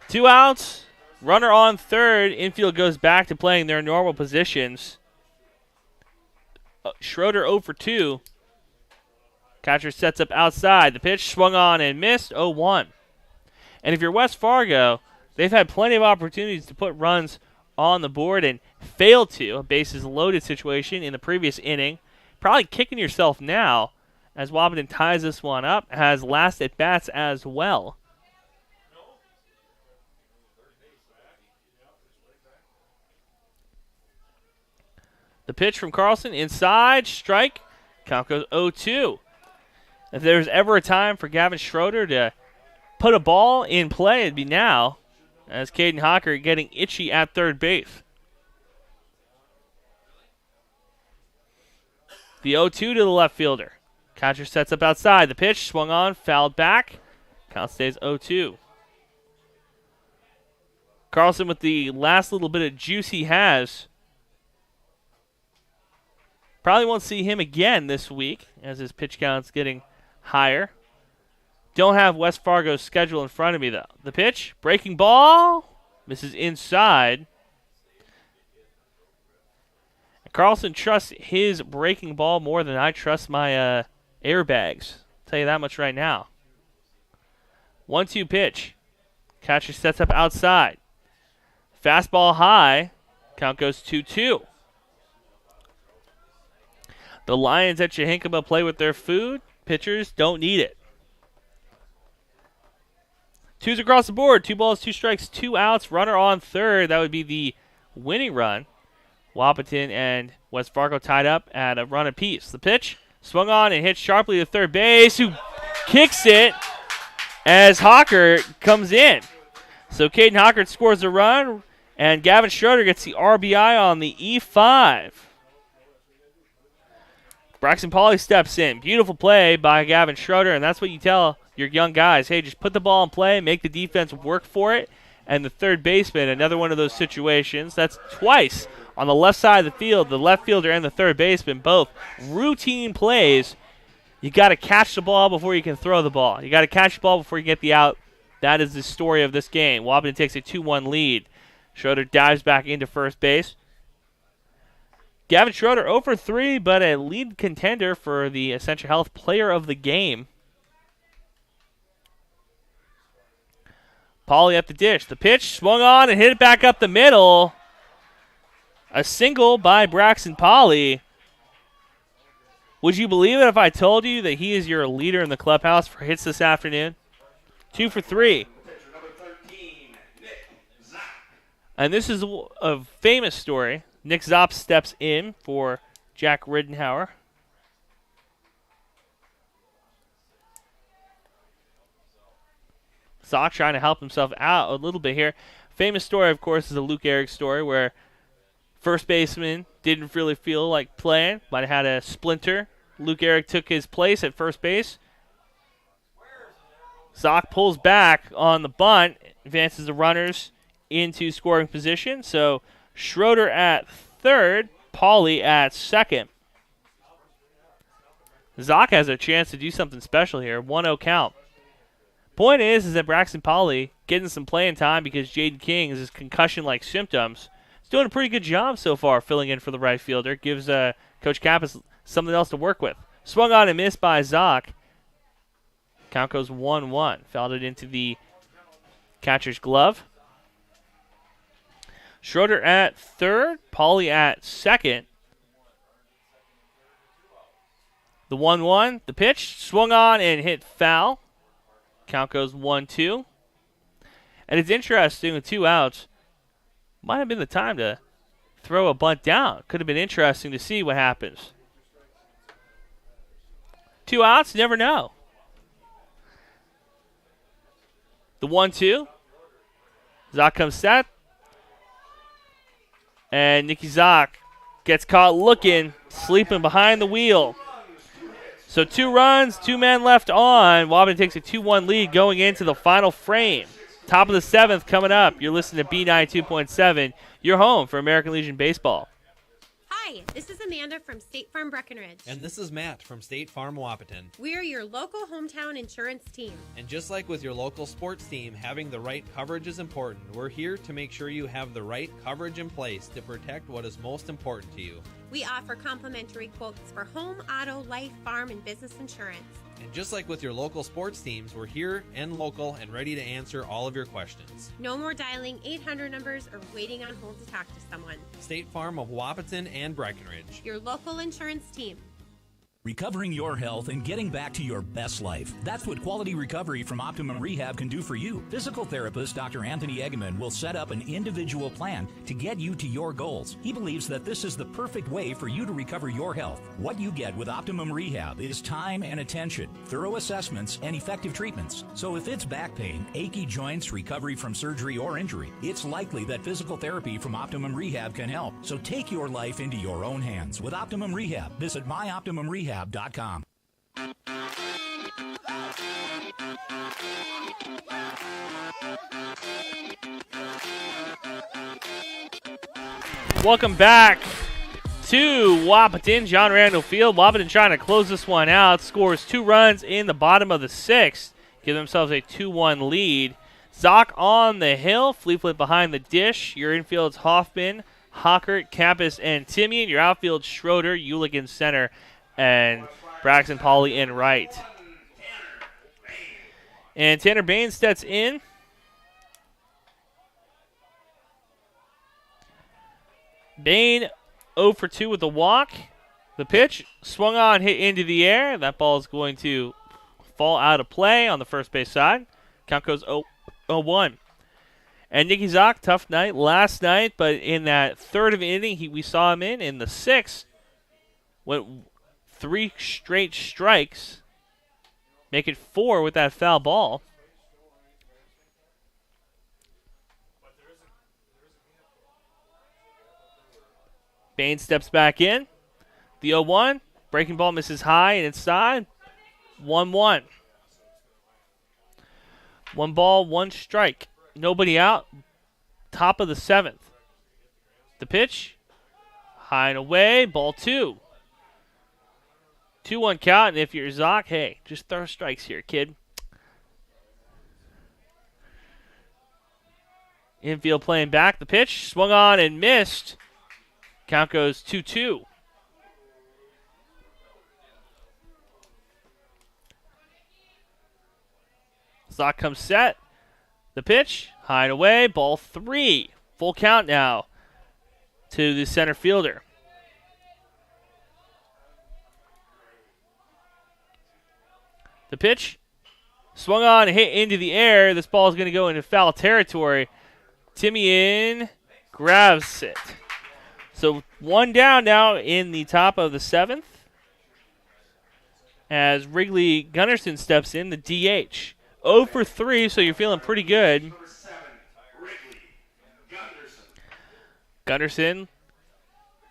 Two outs, runner on third. Infield goes back to playing their normal positions. Schroeder 0 for 2. Catcher sets up outside. The pitch swung on and missed, 0-1. And if you're West Fargo, they've had plenty of opportunities to put runs on the board and failed to. A bases loaded situation in the previous inning. Probably kicking yourself now as Wahpeton ties this one up. Has last at bats as well. The pitch from Carlson, inside, strike. Count goes 0-2. If there's ever a time for Gavin Schroeder to put a ball in play, it'd be now, as Caden Hockert getting itchy at third base. The 0-2 to the left fielder. Catcher sets up outside. The pitch swung on, fouled back. Count stays 0-2. Carlson with the last little bit of juice he has. Probably won't see him again this week as his pitch count's getting higher. Don't have West Fargo's schedule in front of me, though. The pitch, breaking ball, misses inside. Carlson trusts his breaking ball more than I trust my airbags. Tell you that much right now. 1-2 pitch. Catcher sets up outside. Fastball high. Count goes 2-2. The Lions at Chihinkama play with their food. Pitchers don't need it. 2s across the board. 2 balls, 2 strikes, 2 outs. Runner on third. That would be the winning run. Wahpeton and West Fargo tied up at a run apiece. The pitch swung on and hit sharply to third base, who kicks it as Hawker comes in. So Caden Hawker scores a run, and Gavin Schroeder gets the RBI on the E5. Braxton Pauley steps in. Beautiful play by Gavin Schroeder, and that's what you tell your young guys. Hey, just put the ball in play, make the defense work for it. And the third baseman, another one of those situations. That's twice on the left side of the field. The left fielder and the third baseman, both routine plays. You got to catch the ball before you can throw the ball. You got to catch the ball before you get the out. That is the story of this game. Wahpeton takes a 2-1 lead. Schroeder dives back into first base. Gavin Schroeder 0 for 3, but a lead contender for the Essentia Health Player of the Game. Pauley up the dish. The pitch swung on and hit it back up the middle. A single by Braxton Pauley. Would you believe it if I told you that he is your leader in the clubhouse for hits this afternoon? 2 for 3. And this is a famous story. Nick Zopp steps in for Jack Riddenhauer. Zock trying to help himself out a little bit here. Famous story, of course, is the Luke Eric story where first baseman didn't really feel like playing. Might have had a splinter. Luke Eric took his place at first base. Zock pulls back on the bunt, advances the runners into scoring position. So Schroeder at third, Pauley at second. Zock has a chance to do something special here. 1-0 count. Point is that Braxton Pauley getting some playing time because Jaden King is his concussion-like symptoms. He's doing a pretty good job so far filling in for the right fielder. Gives Coach Kappas something else to work with. Swung on and missed by Zock. Count goes 1-1. Fouled it into the catcher's glove. Schroeder at third, Pauley at second. The 1-1, the pitch, swung on and hit foul. Count goes 1-2. And it's interesting with 2 outs. Might have been the time to throw a bunt down. Could have been interesting to see what happens. 2 outs, never know. The 1-2. Zock comes set. And Nicky Zock gets caught looking, sleeping behind the wheel. So 2 runs, 2 men left on. Wahpeton takes a 2-1 lead going into the final frame. Top of the 7th coming up. You're listening to B92.7. Your home for American Legion Baseball. Hi, this is Amanda from State Farm Breckenridge. And this is Matt from State Farm Wahpeton. We are your local hometown insurance team. And just like with your local sports team, having the right coverage is important. We're here to make sure you have the right coverage in place to protect what is most important to you. We offer complimentary quotes for home, auto, life, farm, and business insurance. And just like with your local sports teams, we're here and local and ready to answer all of your questions. No more dialing 800 numbers or waiting on hold to talk to someone. State Farm of Wahpeton and Breckenridge. Your local insurance team. Recovering your health and getting back to your best life. That's what quality recovery from Optimum Rehab can do for you. Physical therapist Dr. Anthony Egeman will set up an individual plan to get you to your goals. He believes that this is the perfect way for you to recover your health. What you get with Optimum Rehab is time and attention, thorough assessments, and effective treatments. So if it's back pain, achy joints, recovery from surgery or injury, it's likely that physical therapy from Optimum Rehab can help. So take your life into your own hands with Optimum Rehab. Visit myoptimumrehab.com. Welcome back to Wahpeton, John Randall Field. Wahpeton trying to close this one out. Scores 2 runs in the bottom of the 6th. Give themselves a 2-1 lead. Zock on the hill. Fleetfoot behind the dish. Your infield's Hoffman. Hockert, Campus, and Timian. Your outfield, Schroeder, Ulick in center, and Braxton Pauley in right. And Tanner Bain steps in. Bain 0 for 2 with a walk. The pitch swung on, hit into the air. That ball is going to fall out of play on the first base side. Count goes 0-1. And Nicky Zock, tough night last night, but in that third of inning we saw him in the sixth, went 3 straight strikes, make it 4 with that foul ball. Bain steps back in. The 0-1. Breaking ball misses high and inside. 1-1. 1 ball, 1 strike. Nobody out. Top of the 7th. The pitch. High and away. Ball 2. 2-1 count. And if you're Zock, hey, just throw strikes here, kid. Infield playing back. The pitch. Swung on and missed. Count goes 2-2. Zock comes set. The pitch, high and away, ball 3. Full count now to the center fielder. The pitch, swung on, hit into the air. This ball is going to go into foul territory. Timian grabs it. So 1 down now in the top of the 7th as Wrigley Gunnarsson steps in, the DH. 0 for 3, so you're feeling pretty good. Gunnarsson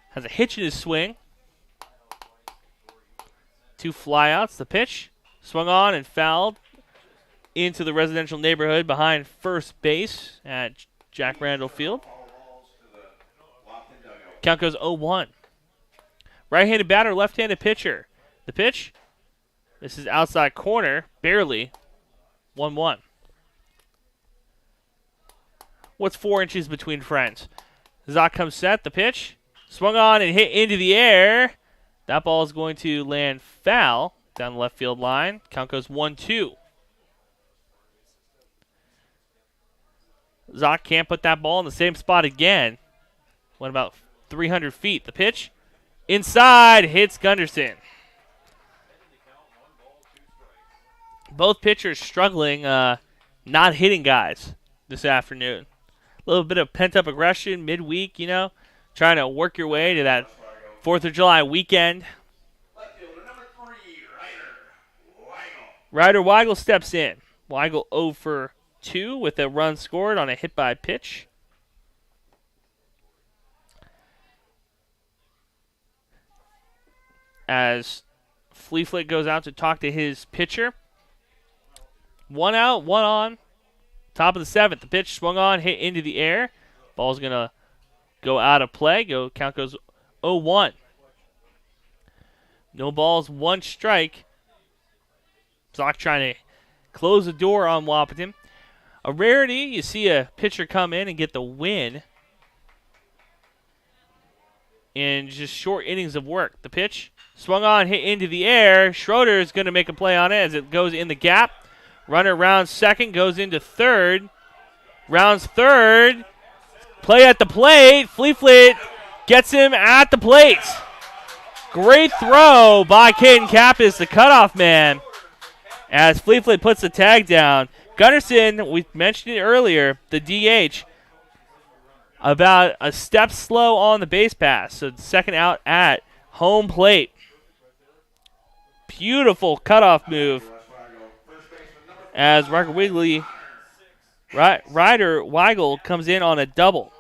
has a hitch in his swing. 2 flyouts. The pitch swung on and fouled into the residential neighborhood behind first base at Jack Randall Field. Count goes 0-1. Right-handed batter, left-handed pitcher. The pitch. This is outside corner, barely. 1-1. What's 4 inches between friends? Zock comes set. The pitch. Swung on and hit into the air. That ball is going to land foul down the left field line. Count goes 1-2. Zock can't put that ball in the same spot again. Went about 300 feet. The pitch. Inside. Hits Gunnarsson. Both pitchers struggling, not hitting guys this afternoon. A little bit of pent-up aggression midweek, trying to work your way to that 4th of July weekend. Ryder Weigel steps in. Weigel 0 for 2 with a run scored on a hit by pitch. As Fleeflet goes out to talk to his pitcher. 1 out, 1 on. Top of the 7th. The pitch swung on, hit into the air. Ball's going to go out of play. Count goes 0-1. No balls, 1 strike. Zock trying to close the door on Wahpeton. A rarity, you see a pitcher come in and get the win in just short innings of work. The pitch swung on, hit into the air. Schroeder is going to make a play on it as it goes in the gap. Runner rounds second, goes into third. Rounds third. Play at the plate. Fleeflet gets him at the plate. Great throw by Caden Kappas, the cutoff man, as Fleeflet puts the tag down. Gunnarsson, we mentioned it earlier, the DH, about a step slow on the base pass. So second out at home plate. Beautiful cutoff move as Ryder Weigel comes in on a double.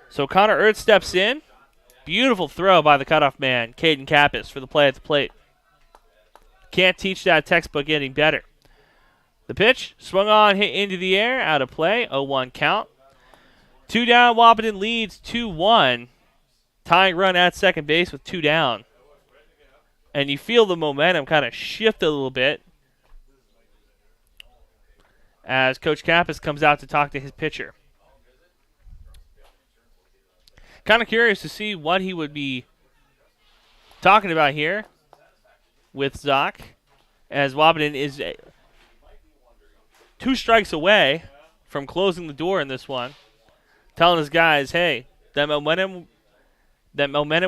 So Connor Ertz steps in. Beautiful throw by the cutoff man, Caden Kappas, for the play at the plate. Can't teach that textbook getting better. The pitch, swung on, hit into the air, out of play, 0-1 count. 2 down, Wahpeton leads 2-1. Tying run at second base with 2 down. And you feel the momentum kind of shift a little bit as Coach Kappas comes out to talk to his pitcher. Kind of curious to see what he would be talking about here with Zoc, as Wahpeton is 2 strikes away from closing the door in this one, telling his guys, hey, that momentum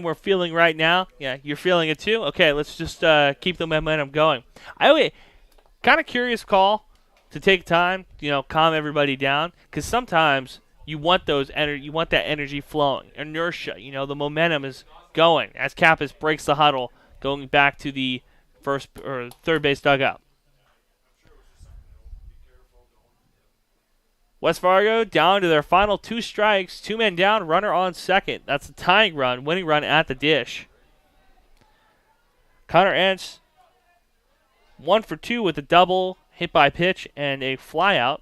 we're feeling right now, yeah, you're feeling it too? Okay, let's just keep the momentum going. Kind of curious call to take time, calm everybody down, because sometimes you want that energy flowing, inertia, the momentum is going as Kappas breaks the huddle, going back to the first or third base dugout. West Fargo down to their final 2 strikes, 2 men down, runner on second. That's a tying run, winning run at the dish. Connor Entz 1 for 2 with a double, hit by pitch, and a flyout.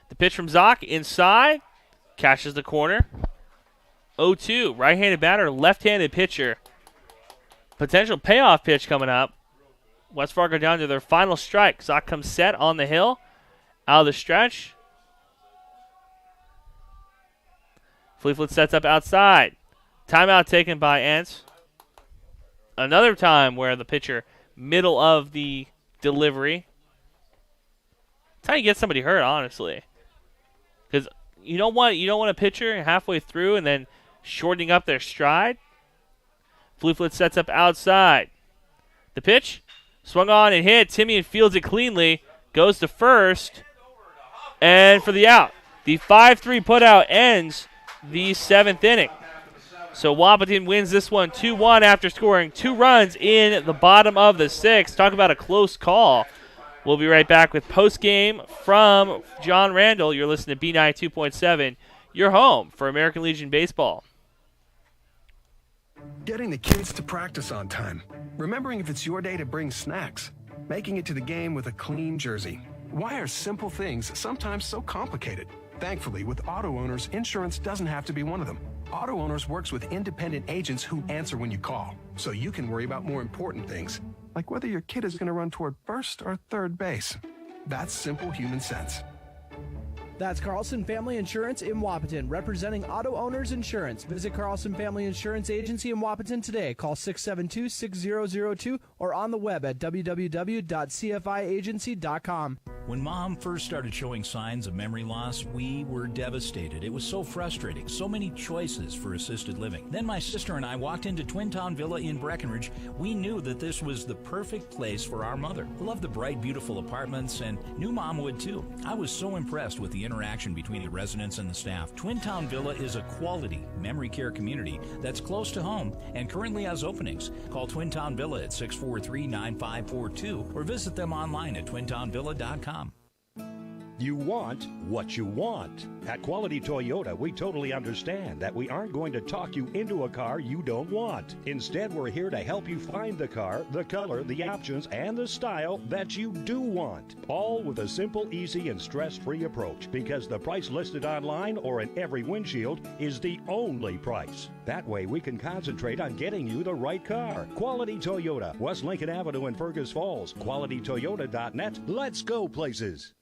The pitch from Zoc inside, catches the corner. 0-2, right-handed batter, left-handed pitcher. Potential payoff pitch coming up. West Fargo down to their final strike. Zoc comes set on the hill. Out of the stretch. Fleetfoot sets up outside. Timeout taken by Entz. Another time where the pitcher, middle of the delivery. That's how you get somebody hurt, honestly. Because you don't want a pitcher halfway through and then shortening up their stride. Fleetfoot sets up outside. The pitch, swung on and hit. Timian fields it cleanly. Goes to first. And for the out. The 5-3 putout ends the 7th inning. So Wahpeton wins this one 2-1 after scoring 2 runs in the bottom of the 6th. Talk about a close call. We'll be right back with postgame from John Randall. You're listening to B92.7, your home for American Legion Baseball. Getting the kids to practice on time. Remembering if it's your day to bring snacks. Making it to the game with a clean jersey. Why are simple things sometimes so complicated? Thankfully, with auto owners, insurance doesn't have to be one of them. Auto Owners works with independent agents who answer when you call, so you can worry about more important things, like whether your kid is going to run toward first or third base. That's simple human sense. That's Carlson Family Insurance in Wahpeton, representing Auto Owners Insurance. Visit Carlson Family Insurance Agency in Wahpeton today. Call 672-6002 or on the web at www.cfiagency.com. When Mom first started showing signs of memory loss, we were devastated. It was so frustrating. So many choices for assisted living. Then my sister and I walked into Twin Town Villa in Breckenridge. We knew that this was the perfect place for our mother. We loved the bright, beautiful apartments, and knew Mom would too. I was so impressed with the interaction between the residents and the staff. Twin Town Villa is a quality memory care community that's close to home and currently has openings. Call Twin Town Villa at 643-9542 or visit them online at twintownvilla.com. You want what you want. At Quality Toyota, we totally understand that we aren't going to talk you into a car you don't want. Instead, we're here to help you find the car, the color, the options, and the style that you do want. All with a simple, easy, and stress-free approach, because the price listed online or in every windshield is the only price. That way, we can concentrate on getting you the right car. Quality Toyota, West Lincoln Avenue in Fergus Falls. QualityToyota.net. Let's go places.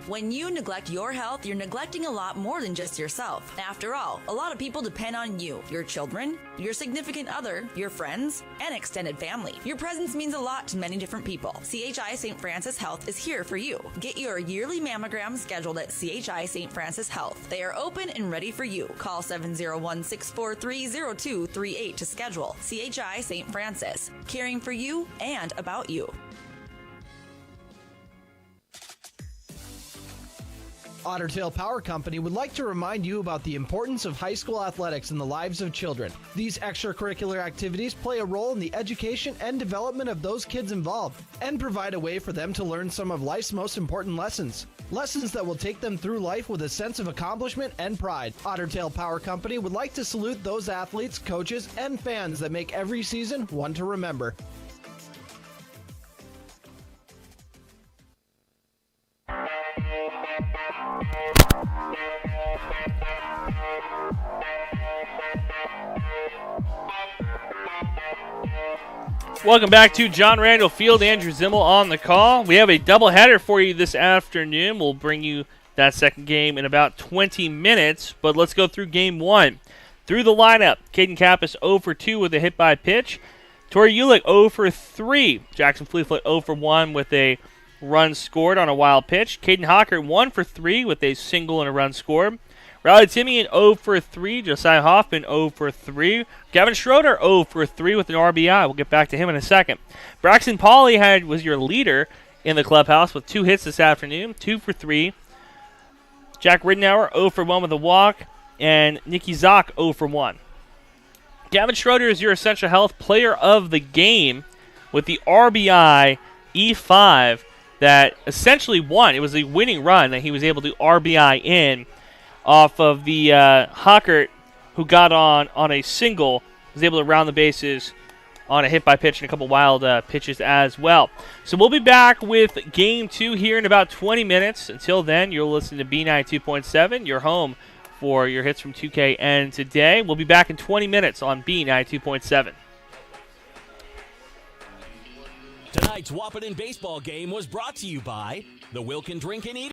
When you neglect your health, you're neglecting a lot more than just yourself. After all, a lot of people depend on you, your children, your significant other, your friends, and extended family. Your presence means a lot to many different people. CHI St. Francis Health is here for you. Get your yearly mammogram scheduled at CHI St. Francis Health. They are open and ready for you. Call 701-643-0238 to schedule. CHI St. Francis, caring for you and about you. Otter Tail Power Company would like to remind you about the importance of high school athletics in the lives of children. These extracurricular activities play a role in the education and development of those kids involved and provide a way for them to learn some of life's most important lessons. Lessons that will take them through life with a sense of accomplishment and pride. Otter Tail Power Company would like to salute those athletes, coaches, and fans that make every season one to remember. Welcome back to John Randall Field. Andrew Zimmel on the call. We have a doubleheader for you this afternoon. We'll bring you that second game in about 20 minutes. But let's go through game one. Through the lineup, Caden Kappas 0 for 2 with a hit by pitch. Tori Ulick 0 for 3. Jackson Fleetfoot 0 for 1 with a run scored on a wild pitch. Caden Hocker 1 for 3 with a single and a run scored. Riley Timian 0 for 3. Josiah Hoffman 0 for 3. Gavin Schroeder 0 for 3 with an RBI. We'll get back to him in a second. Braxton Pauley was your leader in the clubhouse with 2 hits this afternoon, 2 for 3. Jack Ridenour 0 for 1 with a walk. And Nikki Zock 0 for 1. Gavin Schroeder is your Essential Health Player of the Game with the RBI E5 that essentially won. It was a winning run that he was able to RBI in off of the Hockert, who got on a single, was able to round the bases on a hit by pitch and a couple wild pitches as well. So we'll be back with Game 2 here in about 20 minutes. Until then, you'll listen to B92.7, your home for your hits from 2K and today. We'll be back in 20 minutes on B92.7. Tonight's Wahpeton baseball game was brought to you by the Wilkin Drink and Eat.